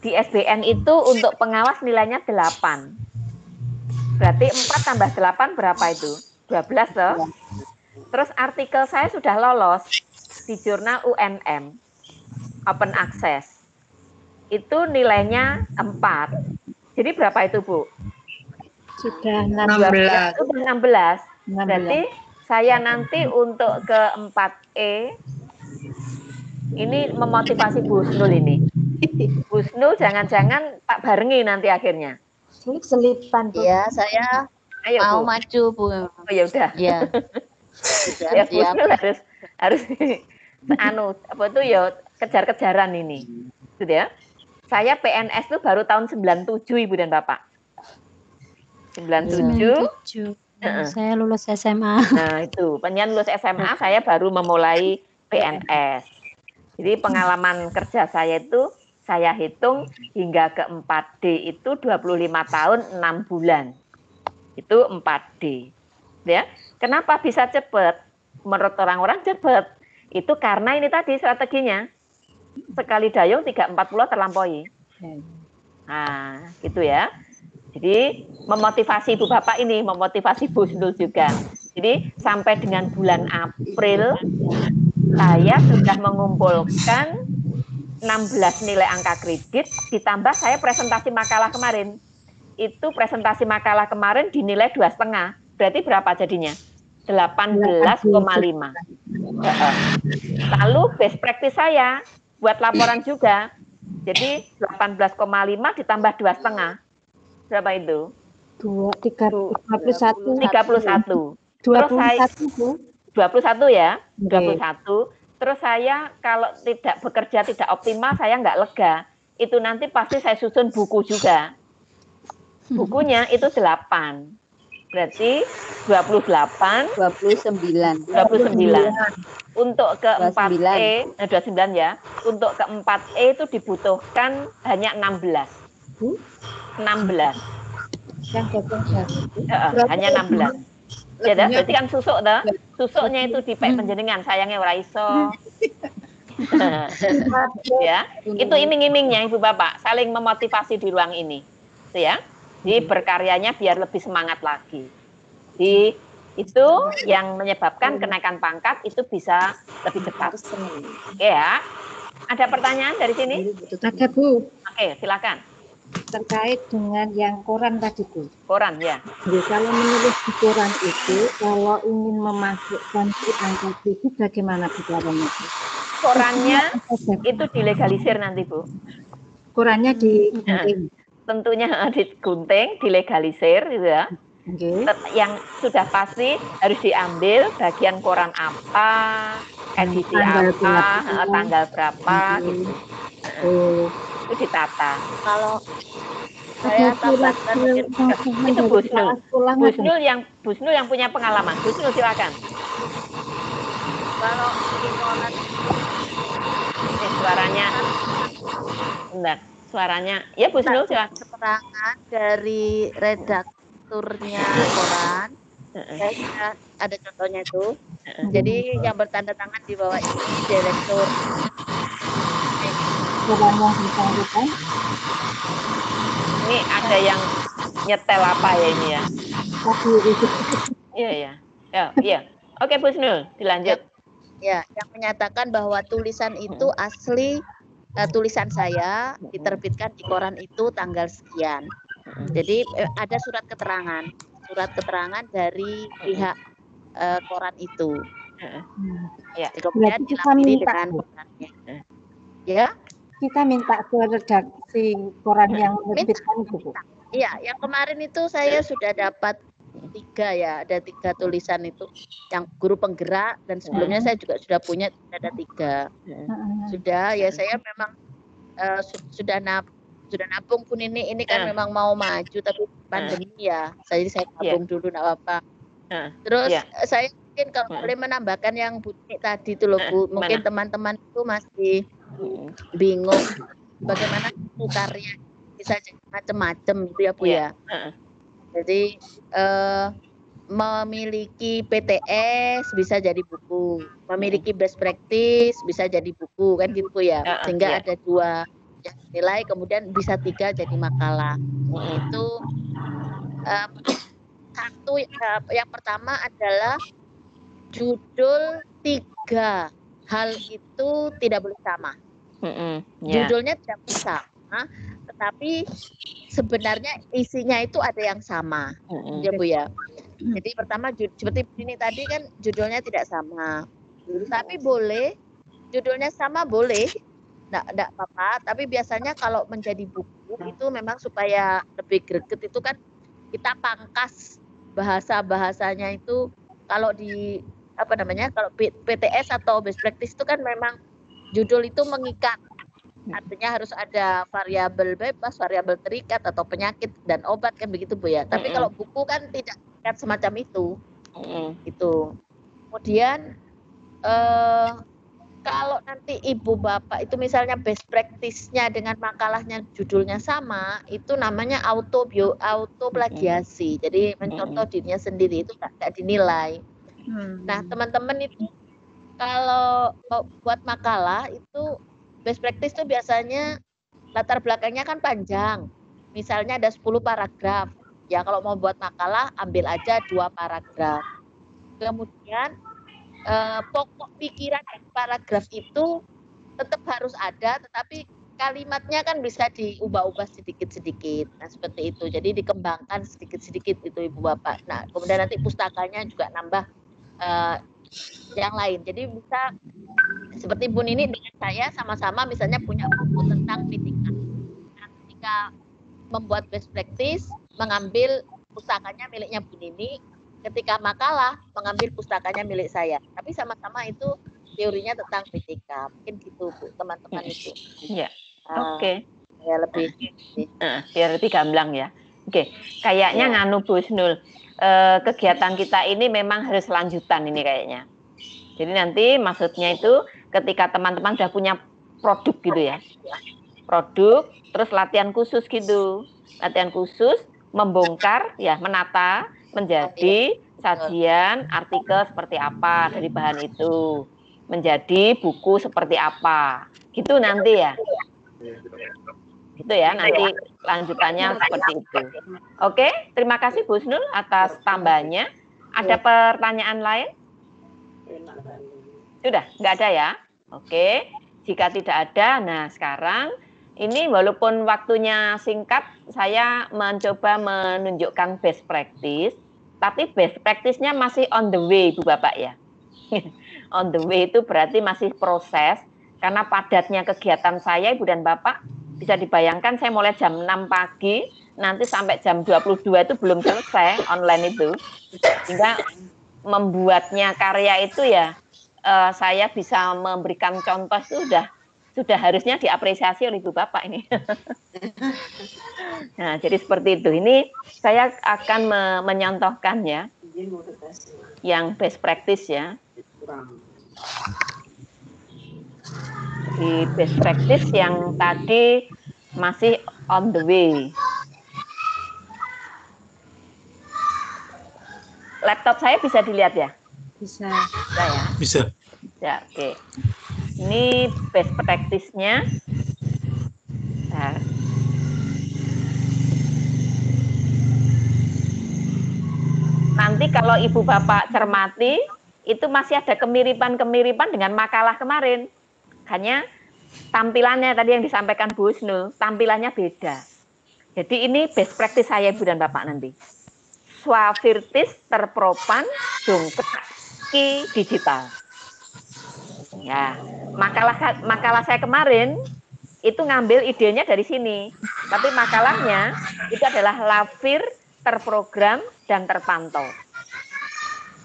Di ISBN itu untuk pengawas nilainya 8. Berarti 4 tambah 8 berapa itu? 12 loh. Terus artikel saya sudah lolos di jurnal UNM, Open Access. Itu nilainya 4. Jadi berapa itu, Bu? Sudah 16. Sudah 16. Berarti saya nanti untuk ke 4E, ini memotivasi Bu Husnul ini. Bu Husnul jangan-jangan tak barengi nanti akhirnya. Selipan Bu. Ya, saya mau maju Bu. Oh ya udah. Ya. Ya Bu Husnul harus kejar-kejaran ini. Gitu ya. Saya PNS itu baru tahun 97 Ibu dan Bapak. 97. Saya lulus SMA. Nah, itu. Pengen lulus SMA saya baru memulai PNS. Jadi pengalaman kerja saya itu saya hitung hingga ke 4D itu 25 tahun 6 bulan. Itu 4D. Ya. Kenapa bisa cepat? Menurut orang-orang cepat. Itu karena ini tadi strateginya. Sekali dayung 340 terlampaui. Nah, gitu ya. Jadi memotivasi Ibu Bapak ini, memotivasi Bu Husnul juga. Jadi sampai dengan bulan April saya sudah mengumpulkan 16 nilai angka kredit, ditambah saya presentasi makalah kemarin. Itu presentasi makalah kemarin dinilai 2,5. Berarti berapa jadinya? 18,5. Lalu best practice saya buat laporan juga. Jadi 18,5 ditambah 2,5. Berapa itu? 31. 31. Terus saya 21 ya, 21. Terus saya kalau tidak bekerja tidak optimal, saya nggak lega. Itu nanti pasti saya susun buku juga. Bukunya itu 8. Berarti 28, 29. Untuk ke 4E, 29 ya. Untuk ke 4E itu dibutuhkan hanya 16. 16. Hanya 16. Ya dah, berarti kan susuk dah. Susuknya itu di penjenengan, sayangnya ora iso. Ya, itu iming-imingnya Ibu Bapak, saling memotivasi di ruang ini. Itu ya. Jadi berkaryanya biar lebih semangat lagi. Jadi itu yang menyebabkan kenaikan pangkat itu bisa lebih cepat. Oke ya. Ada pertanyaan dari sini? Ada Bu. Oke, silakan. Terkait dengan yang koran tadi Bu. Koran ya. Jadi kalau menulis di koran itu, kalau ingin memasukkan angka kredit bagaimana Bu caranya? Korannya itu dilegalisir nanti Bu. Korannya di tentunya digunting, dilegalisir gitu ya. Okay. Yang sudah pasti harus diambil bagian koran apa, edisi apa, tanggal berapa gitu. Itu ditata. Kalau saya tambahkan itu Busnul yang punya pengalaman. Busnul silakan. Kalau di koran suaranya enggak, suaranya ya Busnul silakan. Keterangan dari redakturnya koran. Saya sudah ada contohnya itu. Jadi yang bertanda tangan di bawah ini direktur. Ini ada yang nyetel apa ya ini ya? Iya. Oke, Busnul, dilanjut. Ya, yang menyatakan bahwa tulisan itu asli tulisan saya diterbitkan di koran itu tanggal sekian. Jadi ada surat keterangan dari pihak koran itu. Ya. Kemudian dilapisi dengan korannya. Ya. Kita minta ke redaksi koran yang menerbitkan itu. Iya, yang kemarin itu saya sudah dapat 3 ya, ada 3 tulisan itu yang guru penggerak dan sebelumnya saya juga sudah punya ada 3. Sudah ya saya memang sudah nabung pun ini kan memang mau maju tapi pandemi ya. Jadi saya nabung dulu enggak apa-apa. Terus saya mungkin kalau boleh menambahkan yang bunyi tadi itu loh Bu, mungkin teman-teman itu masih bingung bagaimana itu karya bisa jadi macam-macam gitu ya Bu ya. Jadi memiliki PTS bisa jadi buku, memiliki best practice bisa jadi buku kan gitu ya. Sehingga ada 2 yang nilai kemudian bisa 3 jadi makalah. Itu satu yang pertama adalah judul 3 hal itu tidak boleh sama. Judulnya tidak boleh sama, tetapi sebenarnya isinya itu ada yang sama, ya Bu ya. Jadi pertama seperti ini tadi kan judulnya tidak sama, tapi boleh judulnya sama boleh, enggak apa-apa. Tapi biasanya kalau menjadi buku itu memang supaya lebih greget itu kan kita pangkas bahasanya itu kalau di kalau PTS atau best practice itu kan memang judul itu mengikat. Artinya harus ada variabel bebas, variabel terikat atau penyakit dan obat kan begitu Bu ya. Tapi kalau buku kan tidak terikat semacam itu. Itu. Kemudian kalau nanti ibu bapak itu misalnya best practice-nya dengan makalahnya judulnya sama, itu namanya auto plagiasi. Jadi mencontoh dirinya sendiri itu enggak dinilai. Nah, teman-teman itu kalau buat makalah itu best practice itu biasanya latar belakangnya kan panjang. Misalnya ada 10 paragraf. Ya kalau mau buat makalah ambil aja 2 paragraf. Kemudian pokok pikiran dari paragraf itu tetap harus ada, tetapi kalimatnya kan bisa diubah-ubah sedikit-sedikit. Nah, seperti itu. Jadi dikembangkan sedikit-sedikit itu Ibu Bapak. Nah, kemudian nanti pustakanya juga nambah yang lain. Jadi bisa seperti Bu Nini dengan saya sama-sama misalnya punya buku tentang PTK. Nah, ketika membuat best practice, mengambil pustakanya miliknya Bu Nini, ketika makalah mengambil pustakanya milik saya. Tapi sama-sama itu teorinya tentang PTK. Mungkin gitu Bu, teman-teman itu. Iya. Oke. Ya lebih biar lebih gamblang ya. Oke. Kayaknya nganu Bu Snul. Kegiatan kita ini memang harus lanjutan ini kayaknya. Jadi nanti maksudnya itu ketika teman-teman sudah punya produk gitu ya. Produk, terus latihan khusus gitu. Latihan khusus, membongkar, ya menata, menjadi sajian, artikel seperti apa dari bahan itu. Menjadi buku seperti apa. Gitu nanti ya. Gitu ya, nanti lanjutannya seperti itu. Oke, terima kasih Bu Snul atas tambahannya. Ada pertanyaan lain? Sudah, nggak ada ya? Oke, jika tidak ada, nah sekarang ini walaupun waktunya singkat, saya mencoba menunjukkan best practice, tapi best practice-nya masih on the way, Bu Bapak ya. On the way itu berarti masih proses, karena padatnya kegiatan saya, Ibu dan Bapak, bisa dibayangkan saya mulai jam 6 pagi, nanti sampai jam 22 itu belum selesai online itu. Sehingga membuatnya karya itu ya saya bisa memberikan contoh itu sudah harusnya diapresiasi oleh Ibu Bapak ini. Nah, jadi seperti itu. Ini saya akan menyontohkan ya yang best practice ya. Di best practice yang tadi masih on the way. Laptop saya bisa dilihat ya? Bisa. Bisa ya? Bisa. Ya, oke. Ini best practice-nya. Nah. Nanti kalau Ibu Bapak cermati, itu masih ada kemiripan-kemiripan dengan makalah kemarin. Hanya tampilannya tadi yang disampaikan Bu Husnul, tampilannya beda. Jadi ini best practice saya Ibu dan Bapak nanti. Swavirtis terpropan dongkrak ki digital. Ya, makalah saya kemarin itu ngambil idenya dari sini. Tapi makalahnya itu adalah Lavir terprogram dan terpantau.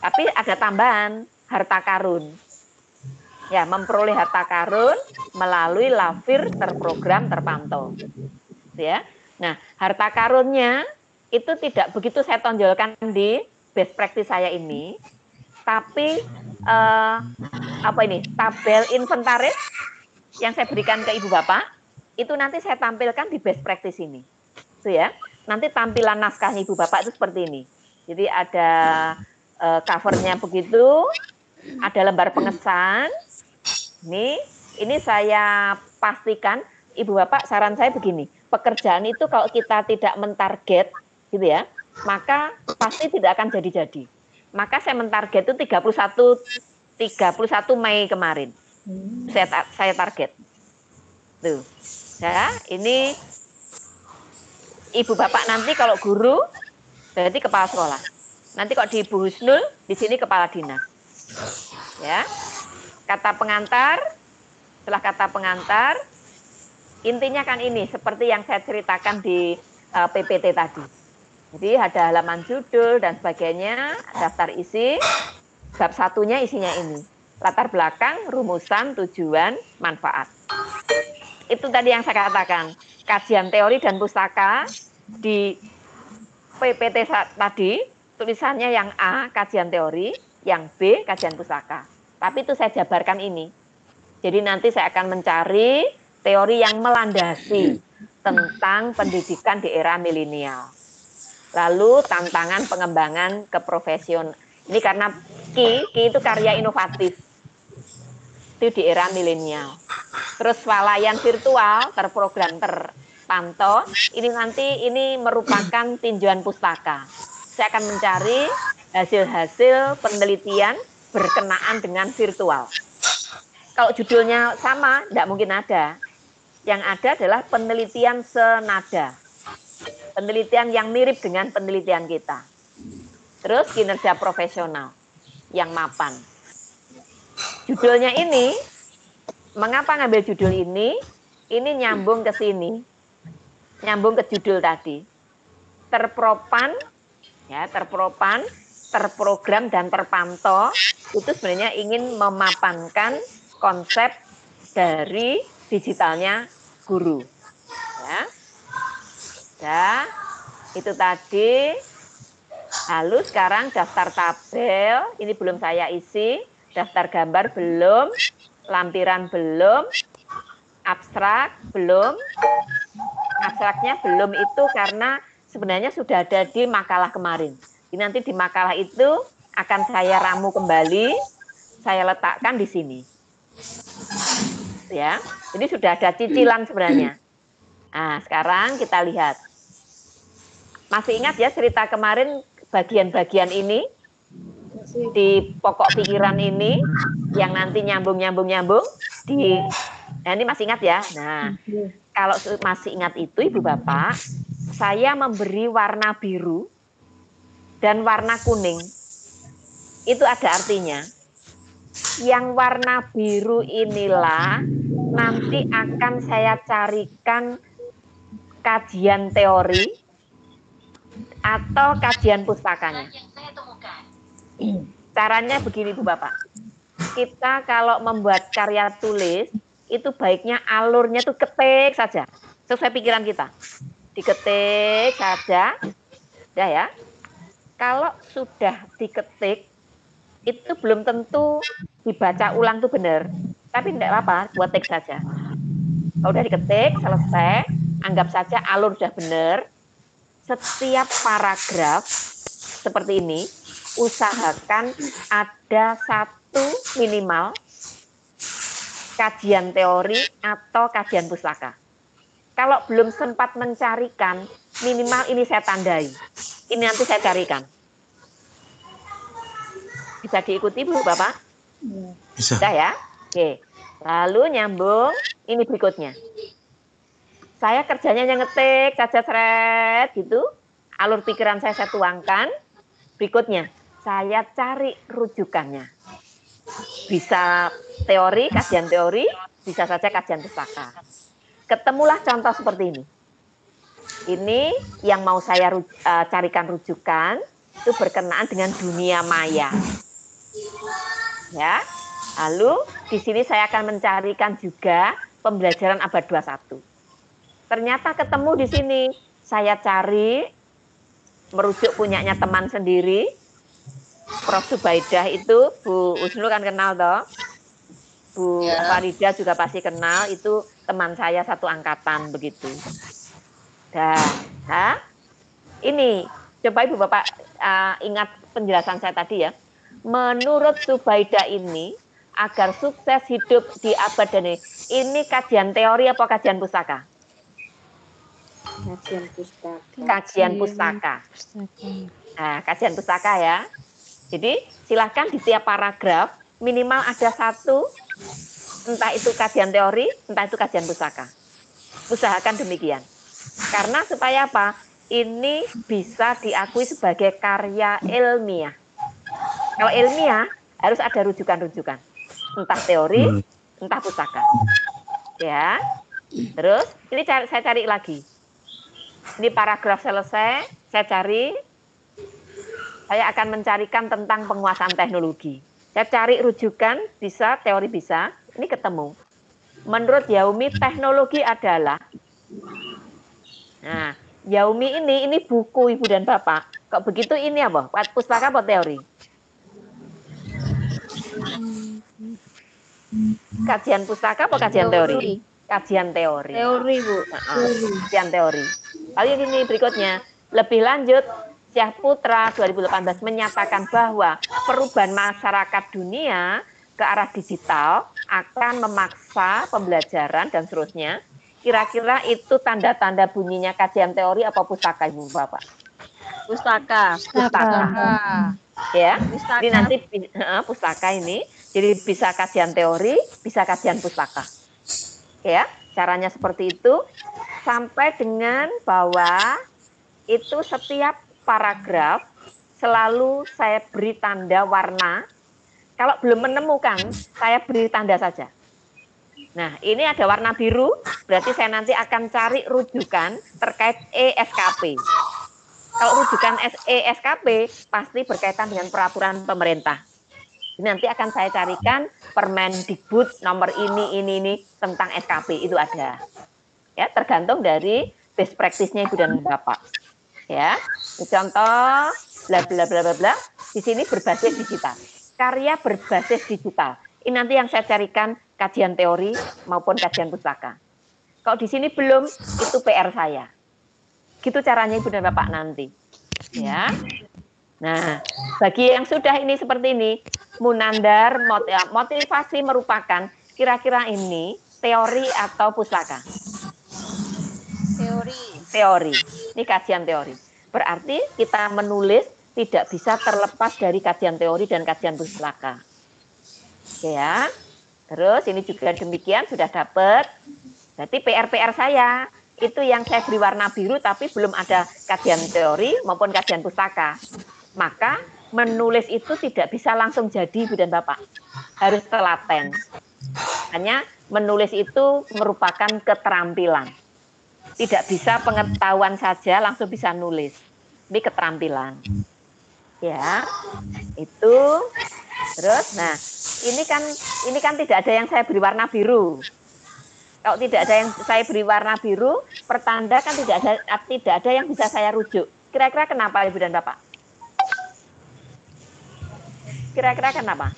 Tapi ada tambahan harta karun. Ya, memperoleh harta karun melalui Lavir terprogram terpantau. Ya. Nah, harta karunnya itu tidak begitu saya tonjolkan di best practice saya ini, tapi tabel inventaris yang saya berikan ke Ibu Bapak itu nanti saya tampilkan di best practice ini, itu ya. Nanti tampilan naskahnya Ibu Bapak itu seperti ini. Jadi ada covernya begitu, ada lembar pengesahan. Ini saya pastikan Ibu Bapak, saran saya begini, pekerjaan itu kalau kita tidak mentarget gitu ya, maka pasti tidak akan jadi-jadi. Maka saya mentarget itu 31 Mei kemarin. Saya target. Tuh. Ya, ini Ibu Bapak nanti kalau guru berarti kepala sekolah. Nanti kok di Ibu Husnul di sini kepala dinas. Ya. Kata pengantar, setelah kata pengantar, intinya kan ini seperti yang saya ceritakan di PPT tadi. Jadi ada halaman judul dan sebagainya, daftar isi, bab satunya isinya ini. Latar belakang, rumusan, tujuan, manfaat. Itu tadi yang saya katakan. Kajian teori dan pustaka di PPT tadi, tulisannya yang A, kajian teori, yang B, kajian pustaka. Tapi itu saya jabarkan ini. Jadi nanti saya akan mencari teori yang melandasi tentang pendidikan di era milenial. Lalu tantangan pengembangan ke profesional. Ini karena Ki itu karya inovatif. Itu di era milenial. Terus swalayan virtual, terprogram, terpantau. Ini merupakan tinjauan pustaka. Saya akan mencari hasil-hasil penelitian berkenaan dengan virtual. Kalau judulnya sama, tidak mungkin ada. Yang ada adalah penelitian senada. Penelitian yang mirip dengan penelitian kita. Terus kinerja profesional yang mapan. Judulnya ini, mengapa ngambil judul ini? Ini nyambung ke sini. Nyambung ke judul tadi. Terpropan, ya, terpropan, terprogram dan terpantau itu sebenarnya ingin memapankan konsep dari digitalnya guru. Ya. Ya, itu tadi. Lalu sekarang daftar tabel, ini belum saya isi, daftar gambar belum, lampiran belum, abstrak belum. Abstraknya belum itu karena sebenarnya sudah ada di makalah kemarin. Jadi nanti di makalah itu akan saya ramu kembali, saya letakkan di sini. Ya, jadi sudah ada cicilan sebenarnya. Nah, sekarang kita lihat. Masih ingat ya cerita kemarin bagian-bagian ini? Di pokok pikiran ini, yang nanti nyambung. Nah, ini masih ingat ya? Nah, kalau masih ingat itu Ibu Bapak, saya memberi warna biru dan warna kuning. Itu ada artinya. Yang warna biru inilah nanti akan saya carikan kajian teori atau kajian pustakanya? Caranya begini Bu Bapak. Kita kalau membuat karya tulis, itu baiknya alurnya tuh ketik saja. Sesuai pikiran kita. Diketik saja. Udah ya. Kalau sudah diketik, itu belum tentu dibaca ulang tuh benar. Tapi tidak apa-apa, buat teks saja. Kalau udah diketik, selesai, anggap saja alur sudah benar. Setiap paragraf seperti ini, usahakan ada satu minimal kajian teori atau kajian pustaka. Kalau belum sempat mencarikan, minimal ini saya tandai. Ini nanti saya carikan. Bisa diikuti Bu Bapak? Bisa. Bisa ya? Oke. Lalu nyambung, ini berikutnya. Saya kerjanya ngetik saja seret gitu. Alur pikiran saya tuangkan. Berikutnya, saya cari rujukannya. Bisa teori, kajian teori, bisa saja kajian pustaka. Ketemulah contoh seperti ini. Ini yang mau saya carikan rujukan, itu berkenaan dengan dunia maya. Ya. Lalu di sini saya akan mencarikan juga pembelajaran abad 21. Ternyata ketemu di sini. Saya cari, merujuk punyanya teman sendiri. Prof. Subaidah itu, Bu Usnul kan kenal toh. Bu Farida juga pasti kenal, itu teman saya satu angkatan begitu. Nah, ini coba Ibu Bapak ingat penjelasan saya tadi ya. Menurut Subaidah ini, agar sukses hidup di abad ini kajian teori apa kajian pustaka? Kajian pustaka. Kajian pustaka. Nah, kajian pustaka ya. Jadi silahkan di tiap paragraf minimal ada satu, entah itu kajian teori, entah itu kajian pustaka. Usahakan demikian. Karena supaya apa? Ini bisa diakui sebagai karya ilmiah. Kalau ilmiah harus ada rujukan-rujukan. Entah teori, entah pustaka. Ya. Terus ini saya cari lagi. Ini paragraf selesai, saya cari. Saya akan mencarikan tentang penguasaan teknologi. Saya cari rujukan, bisa, teori bisa. Ini ketemu. Menurut Yaumi, teknologi adalah. Nah, Yaumi ini buku Ibu dan Bapak. Kok begitu ini apa? Pustaka apa teori? Kajian pustaka apa kajian teori? Kajian teori. Teori, Bu. Kajian teori. Lalu ini berikutnya, lebih lanjut, Syah Putra 2018 menyatakan bahwa perubahan masyarakat dunia ke arah digital akan memaksa pembelajaran dan seterusnya. Kira-kira itu tanda-tanda bunyinya kajian teori apa pustaka, Ibu Bapak? Pustaka. Ya, pustaka. Ini nanti pustaka ini. Jadi bisa kajian teori, bisa kajian pustaka. Ya, caranya seperti itu. Sampai dengan bahwa itu setiap paragraf selalu saya beri tanda warna. Kalau belum menemukan, saya beri tanda saja. Nah, ini ada warna biru, berarti saya nanti akan cari rujukan terkait ESKP. Kalau rujukan ESKP pasti berkaitan dengan peraturan pemerintah. Nanti akan saya carikan Permendikbud nomor ini tentang SKP itu ada. Ya, tergantung dari best practice-nya Ibu dan Bapak. Ya, contoh bla bla bla bla bla. Di sini berbasis digital. Karya berbasis digital. Ini nanti yang saya carikan kajian teori maupun kajian pustaka. Kalau di sini belum, itu PR saya. Gitu caranya Ibu dan Bapak nanti. Ya. Nah, bagi yang sudah ini seperti ini, Munandar, motivasi merupakan kira-kira ini teori atau pustaka? Teori. Ini kajian teori. Berarti kita menulis tidak bisa terlepas dari kajian teori dan kajian pustaka. Oke ya. Terus ini juga demikian sudah dapat. Berarti PR saya itu yang saya beri warna biru tapi belum ada kajian teori maupun kajian pustaka. Maka menulis itu tidak bisa langsung jadi Ibu dan Bapak. Harus telaten. Hanya menulis itu merupakan keterampilan. tidak bisa pengetahuan saja langsung bisa nulis. Ini keterampilan. Ya, itu. Terus, nah, ini kan tidak ada yang saya beri warna biru. Kalau tidak ada yang saya beri warna biru, pertanda kan tidak ada yang bisa saya rujuk. Kira-kira kenapa, Ibu dan Bapak? Kira-kira kenapa?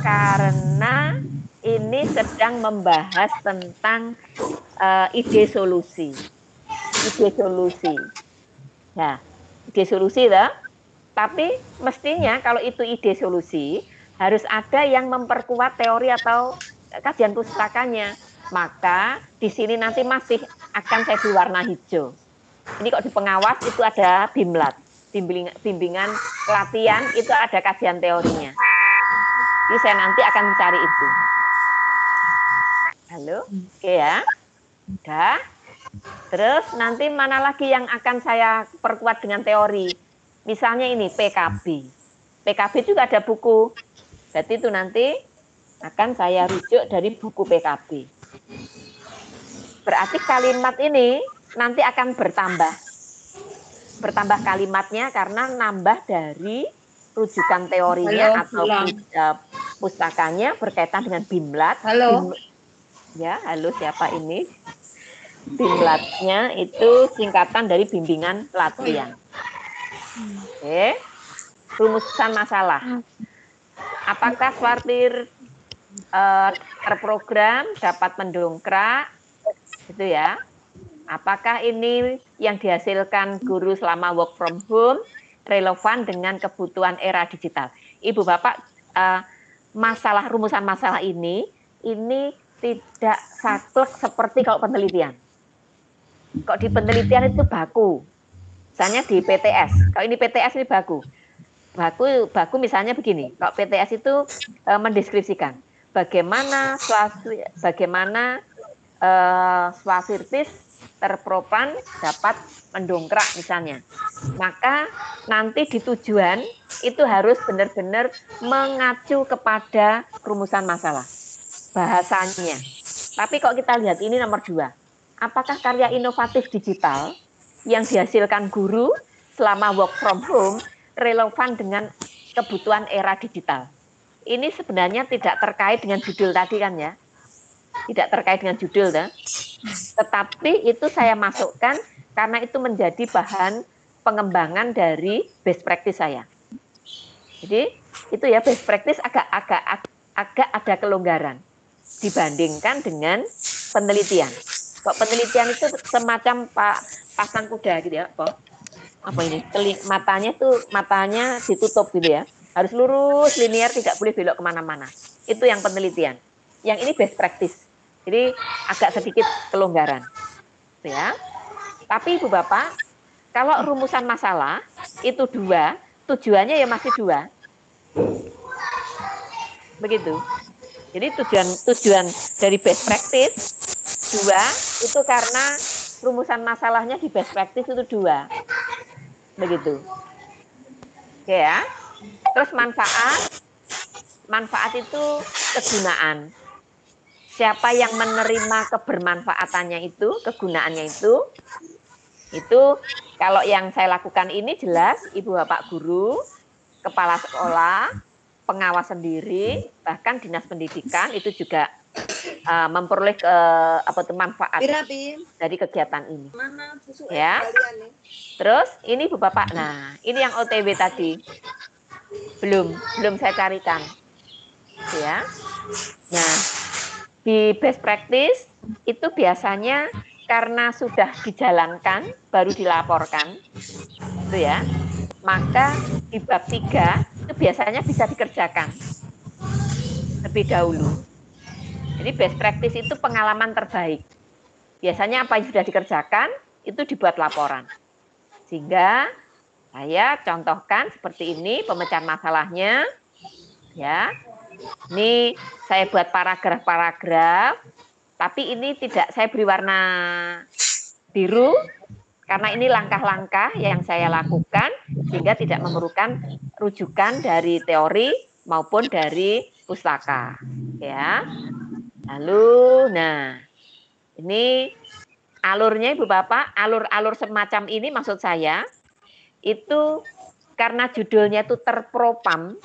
Karena ini sedang membahas tentang ide solusi. Ide solusi. Nah, ide solusi lah. Tapi mestinya kalau itu ide solusi, harus ada yang memperkuat teori atau kajian pustakanya. Maka di sini nanti masih akan saya beri warna hijau. Ini kok di pengawas itu ada BIMLAT. Bimbingan pelatihan itu ada kajian teorinya. Jadi saya nanti akan mencari itu. Halo, oke ya. Udah. Terus nanti mana lagi yang akan saya perkuat dengan teori? Misalnya ini PKB. PKB juga ada buku. Jadi itu nanti akan saya rujuk dari buku PKB. Berarti kalimat ini nanti akan bertambah kalimatnya karena nambah dari rujukan teorinya atau pustakanya berkaitan dengan BIMLAT. Halo. Ya, halo, siapa ini? BIMLAT-nya itu singkatan dari bimbingan pelatihan. Oke. Rumusan masalah. Apakah sortir terprogram dapat mendongkrak? Gitu ya. Apakah ini yang dihasilkan guru selama work from home relevan dengan kebutuhan era digital? Ibu Bapak, rumusan masalah ini tidak saklek seperti kalau penelitian. Kok di penelitian itu baku. Misalnya di PTS. Kalau ini PTS ini baku. Baku misalnya begini. Kalau PTS itu mendeskripsikan bagaimana swasirtis terpropan dapat mendongkrak misalnya. Maka nanti di tujuan itu harus benar-benar mengacu kepada rumusan masalah. Bahasanya. Tapi kok kita lihat ini nomor 2. Apakah karya inovatif digital yang dihasilkan guru selama work from home relevan dengan kebutuhan era digital? Ini sebenarnya tidak terkait dengan judul tadi kan ya. Tidak terkait dengan judul dah. Tetapi itu saya masukkan karena itu menjadi bahan pengembangan dari best practice saya. Jadi itu ya best practice agak ada kelonggaran dibandingkan dengan penelitian. Kok penelitian itu semacam pasang kuda gitu ya, apa ini? Matanya ditutup gitu ya. Harus lurus, linear, tidak boleh belok kemana-mana. Itu yang penelitian. Yang ini best practice. Jadi agak sedikit kelonggaran. Ya. Tapi Ibu Bapak, kalau rumusan masalah itu 2, tujuannya ya masih 2. Begitu. Jadi tujuan dari best practice 2 itu karena rumusan masalahnya di best practice itu 2. Begitu. Oke ya. Terus manfaat itu kegunaan. Siapa yang menerima kebermanfaatannya itu, kegunaannya itu kalau yang saya lakukan ini jelas Ibu Bapak guru, kepala sekolah, pengawas sendiri, bahkan dinas pendidikan itu juga memperoleh manfaat dari kegiatan ini. Ya. Terus ini Ibu Bapak, nah ini yang OTW tadi belum saya carikan, ya. Nah. Di best practice itu biasanya karena sudah dijalankan baru dilaporkan, itu ya. Maka di bab 3 itu biasanya bisa dikerjakan lebih dahulu. Jadi best practice itu pengalaman terbaik. Biasanya apa yang sudah dikerjakan itu dibuat laporan. Sehingga saya contohkan seperti ini pemecahan masalahnya, ya. Ini saya buat paragraf, tapi ini tidak saya beri warna biru, karena ini langkah-langkah yang saya lakukan, sehingga tidak memerlukan rujukan dari teori maupun dari pustaka. Ya. Lalu, nah, ini alurnya Ibu Bapak, alur-alur semacam ini maksud saya, itu karena judulnya itu terpropam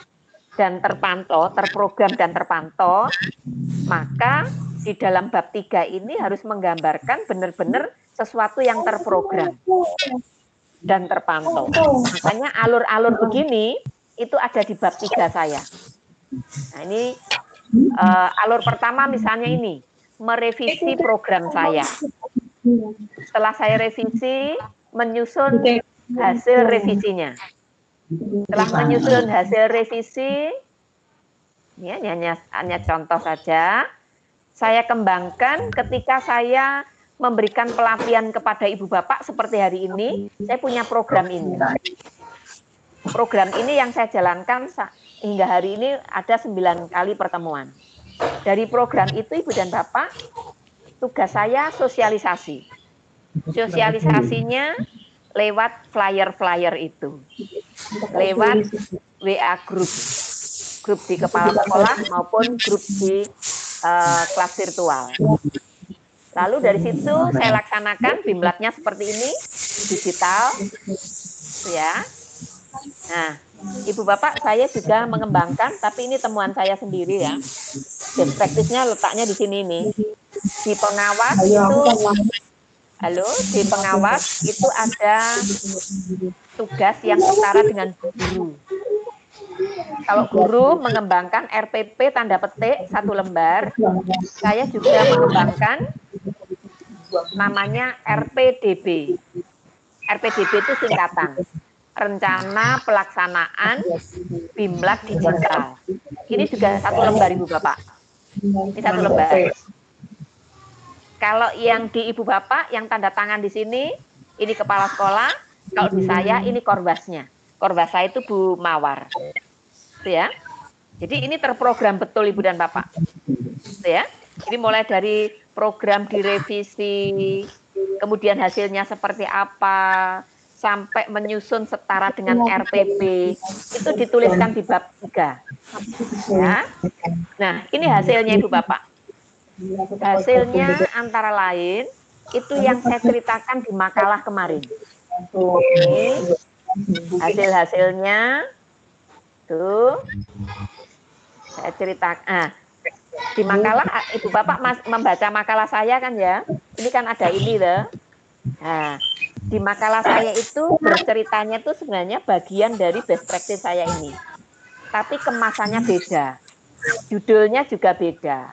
dan terpantau, terprogram dan terpantau, maka di dalam bab 3 ini harus menggambarkan benar-benar sesuatu yang terprogram dan terpantau. Makanya alur-alur begini itu ada di bab 3 saya. Nah ini alur pertama misalnya ini, merevisi program saya. Setelah saya revisi, menyusun hasil revisinya. Setelah menyusun hasil revisi, ya, hanya contoh saja, saya kembangkan ketika saya memberikan pelatihan kepada Ibu Bapak seperti hari ini, saya punya program ini. Program ini yang saya jalankan hingga hari ini ada 9 kali pertemuan. Dari program itu Ibu dan Bapak, tugas saya sosialisasi. Sosialisasinya lewat flyer-flyer itu. Lewat WA grup di kepala sekolah maupun grup di kelas virtual. Lalu dari situ saya laksanakan bimlatnya seperti ini, digital, ya. Nah, Ibu Bapak saya juga mengembangkan, tapi ini temuan saya sendiri ya. Best practice-nya letaknya di sini nih. Di pengawas itu, di pengawas itu ada tugas yang setara dengan guru. Kalau guru mengembangkan RPP tanda petik 1 lembar, saya juga mengembangkan namanya RPDB. RPDB itu singkatan, Rencana Pelaksanaan Bimlat Digital. Ini juga 1 lembar Ibu Bapak. Ini 1 lembar. Kalau yang di Ibu Bapak, yang tanda tangan di sini, ini kepala sekolah. Kalau di saya, ini korbasnya. Korbas saya itu Bu Mawar. Itu ya. Jadi ini terprogram betul Ibu dan Bapak. Itu ya. Jadi mulai dari program direvisi, kemudian hasilnya seperti apa, sampai menyusun setara dengan RPP, itu dituliskan di bab 3. Ya. Nah, ini hasilnya Ibu Bapak. Hasilnya antara lain, itu yang saya ceritakan di makalah kemarin. Ini hasil-hasilnya, tuh, saya ceritakan. Di makalah, Ibu Bapak membaca makalah saya kan ya, ini kan ada ini loh. Nah, di makalah saya itu berceritanya itu sebenarnya bagian dari best practice saya ini. Tapi kemasannya beda. Judulnya juga beda.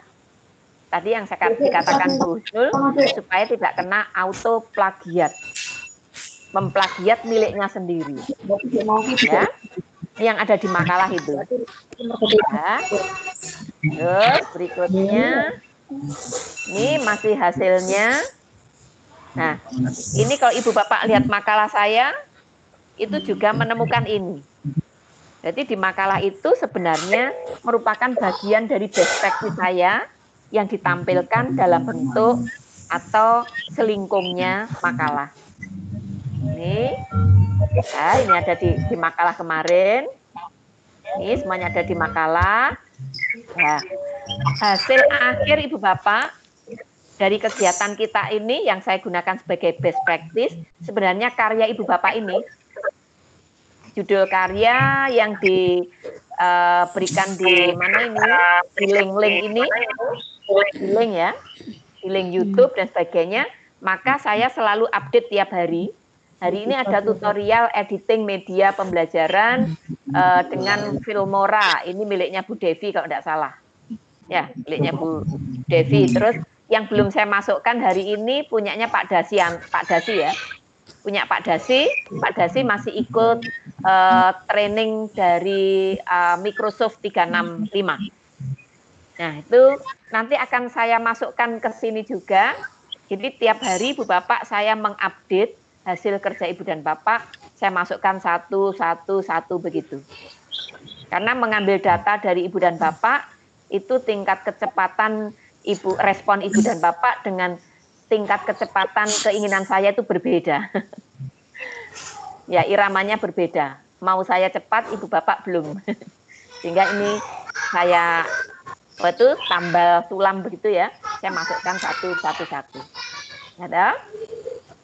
Tadi yang saya dikatakan Bu Husnul, supaya tidak kena auto plagiat. Memplagiat miliknya sendiri. Ya. Yang ada di makalah itu. Ya. Terus berikutnya, ini masih hasilnya. Nah, ini kalau Ibu Bapak lihat makalah saya, itu juga menemukan ini. Jadi di makalah itu sebenarnya merupakan bagian dari best practice saya yang ditampilkan dalam bentuk atau selingkungnya makalah. Ini ada di makalah kemarin. Ini semuanya ada di makalah. Nah, hasil akhir Ibu Bapak dari kegiatan kita ini yang saya gunakan sebagai best practice, sebenarnya karya Ibu Bapak ini, judul karya yang diberikan di mana ini, di link-link ini, di link ya, di link YouTube dan sebagainya, maka saya selalu update tiap hari. Hari ini ada tutorial editing media pembelajaran dengan Filmora. Ini miliknya Bu Devi kalau tidak salah. Ya, miliknya Bu Devi. Terus yang belum saya masukkan hari ini punyanya Pak Dasi ya. Punya Pak Dasi masih ikut training dari Microsoft 365. Nah, itu nanti akan saya masukkan ke sini juga. Jadi tiap hari Ibu Bapak saya mengupdate hasil kerja Ibu dan Bapak, saya masukkan satu begitu. Karena mengambil data dari Ibu dan Bapak, itu tingkat kecepatan respon Ibu dan Bapak dengan tingkat kecepatan keinginan saya itu berbeda. Ya, iramanya berbeda. Mau saya cepat, Ibu Bapak belum. Sehingga ini saya tambal sulam begitu ya, saya masukkan satu. Ada?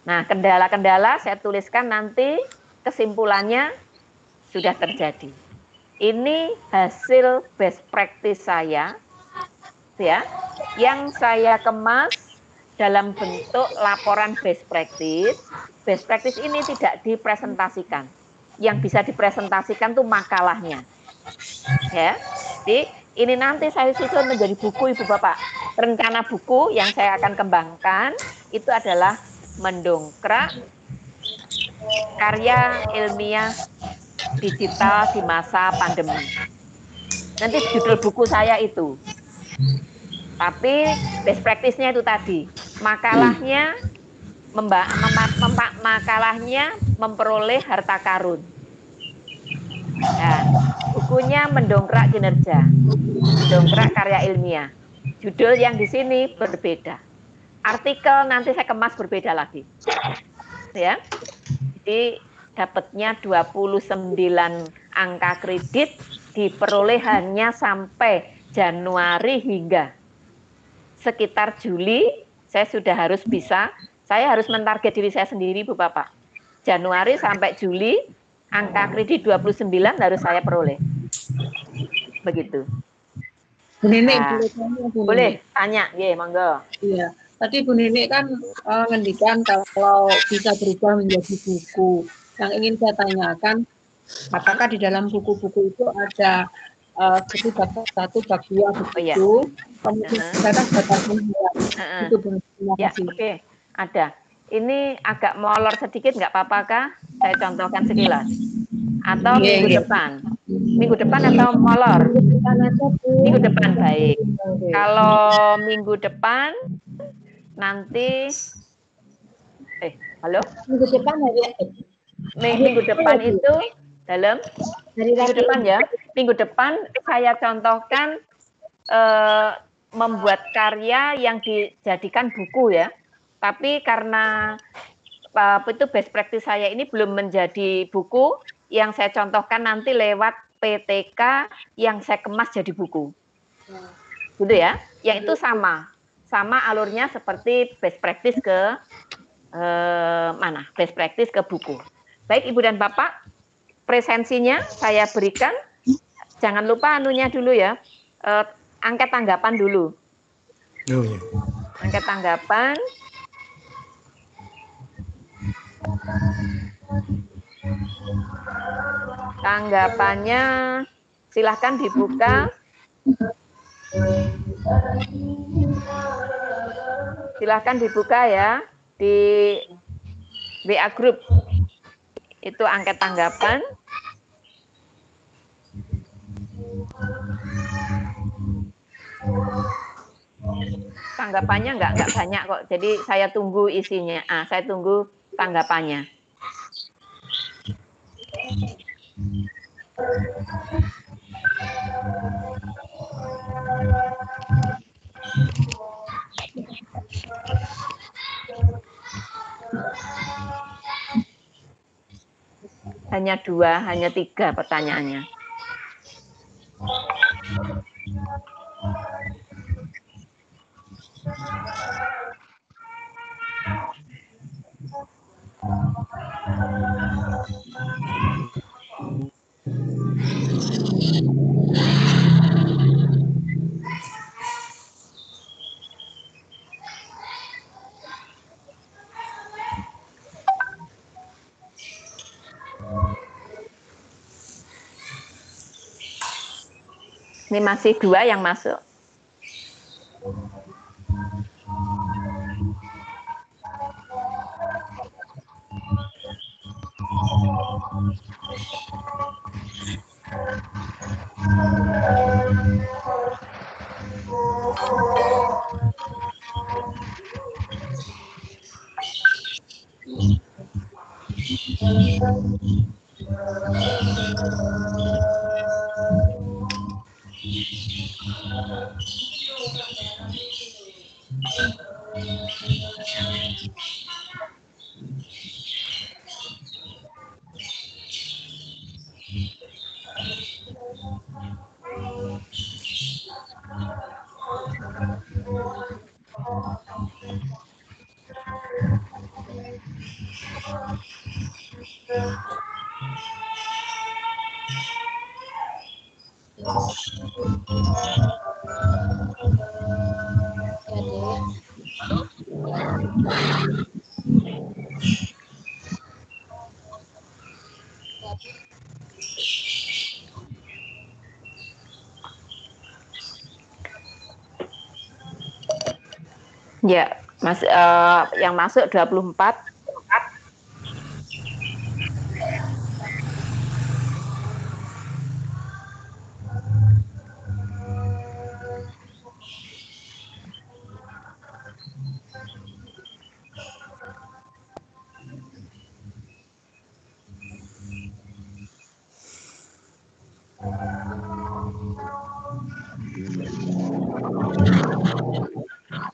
Nah, kendala-kendala saya tuliskan nanti kesimpulannya sudah terjadi. Ini hasil best practice saya, ya, yang saya kemas dalam bentuk laporan best practice. Best practice ini tidak dipresentasikan. Yang bisa dipresentasikan tuh makalahnya. Ya. Jadi ini nanti saya susun menjadi buku Ibu Bapak. Rencana buku yang saya akan kembangkan itu adalah mendongkrak karya ilmiah digital di masa pandemi. Nanti judul buku saya itu. Tapi best practice-nya itu tadi. Makalahnya makalahnya memperoleh harta karun. Nah, bukunya mendongkrak kinerja, mendongkrak karya ilmiah. Judul yang di sini berbeda. Artikel nanti saya kemas berbeda lagi. Ya. Jadi dapatnya 29 angka kredit diperolehannya sampai Januari hingga sekitar Juli saya sudah harus bisa, saya harus mentarget diri saya sendiri Bu Bapak. Januari sampai Juli angka kredit 29 harus saya peroleh. Begitu. Bu Nenek, boleh tanya, ya monggo. Iya. Tadi Bu Nenek kan ngendikan kalau bisa berubah menjadi buku. Yang ingin saya tanyakan, apakah di dalam buku-buku itu ada seperti bab 1, bab 2 begitu? Kemudian itu ya, oke, ada. Ini agak molor sedikit, nggak apa-apa kah? Saya contohkan sekilas. Atau minggu depan? Minggu depan atau molor? Minggu depan, baik. Kalau minggu depan nanti halo? Minggu depan minggu depan itu dalam minggu depan ya. Minggu depan saya contohkan membuat karya yang dijadikan buku ya. Tapi karena itu best practice saya ini belum menjadi buku, yang saya contohkan nanti lewat PTK yang saya kemas jadi buku. Gitu ya. Yang itu sama alurnya seperti best practice ke best practice ke buku. Baik Ibu dan Bapak, presensinya saya berikan. Jangan lupa anunya dulu ya, angket tanggapan dulu. Angket tanggapan. Tanggapannya silahkan dibuka. Silahkan dibuka ya di WA Group. Itu angket tanggapan. Tanggapannya nggak banyak kok. Jadi saya tunggu isinya. Saya tunggu tanggapannya. Hanya 2, hanya 3 pertanyaannya. Ini masih 2 yang masuk. Ya, Mas, yang masuk 24.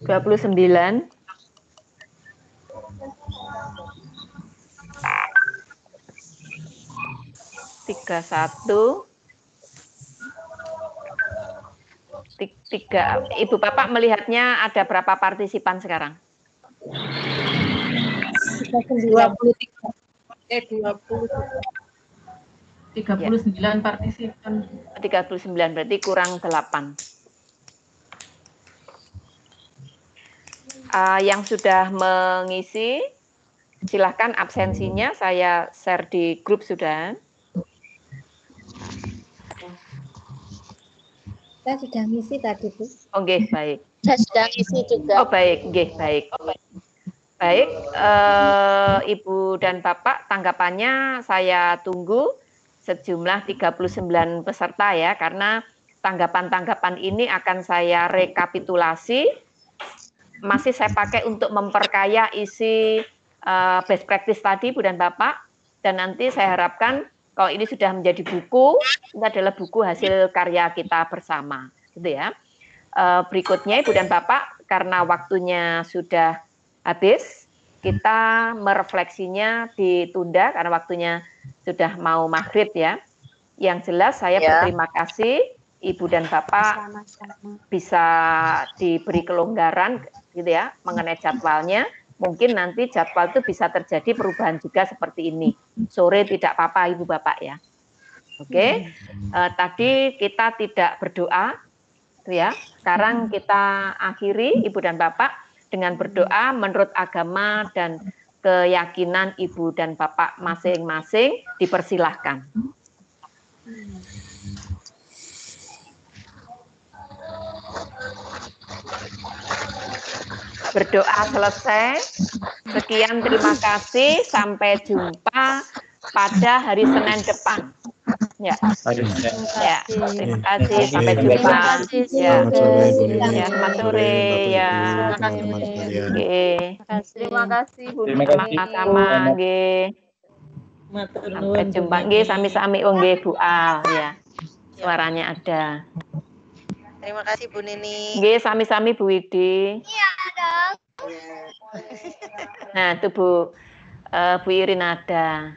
Dua 29. 31. 3. Ibu Bapak melihatnya ada berapa partisipan sekarang? 39 partisipan. 39 berarti kurang 8. Yang sudah mengisi, silahkan absensinya saya share di grup sudah. Saya sudah ngisi tadi, Bu. Oke, baik. Saya sudah ngisi juga. Oh, baik, baik. Baik, Ibu dan Bapak, tanggapannya saya tunggu sejumlah 39 peserta ya, karena tanggapan-tanggapan ini akan saya rekapitulasi, masih saya pakai untuk memperkaya isi best practice tadi, Bu dan Bapak, dan nanti saya harapkan kalau ini sudah menjadi buku, ini adalah buku hasil karya kita bersama, gitu ya. Berikutnya, Ibu dan Bapak, karena waktunya sudah habis, kita merefleksinya ditunda karena waktunya sudah mau maghrib ya. Yang jelas saya berterima kasih Ibu dan Bapak bisa diberi kelonggaran gitu ya mengenai jadwalnya. Mungkin nanti jadwal itu bisa terjadi perubahan juga seperti ini. Sore tidak apa-apa Ibu Bapak ya. Oke. Tadi kita tidak berdoa ya. Sekarang kita akhiri Ibu dan Bapak dengan berdoa menurut agama dan keyakinan Ibu dan Bapak masing-masing, dipersilahkan. Berdoa selesai. Sekian, terima kasih. Sampai jumpa pada hari Senin depan. Ya. Ya. Terima kasih. Sampai jumpa. Ya. Selamat sore. Ya. Terima kasih Bu. Sama-sama. Sampai jumpa. Sami-sami Bu Al. Ya. Suaranya ada. Terima kasih Bu Nini. Sami-sami Bu Widi. Iya dong. Nah, itu Bu Irin ada.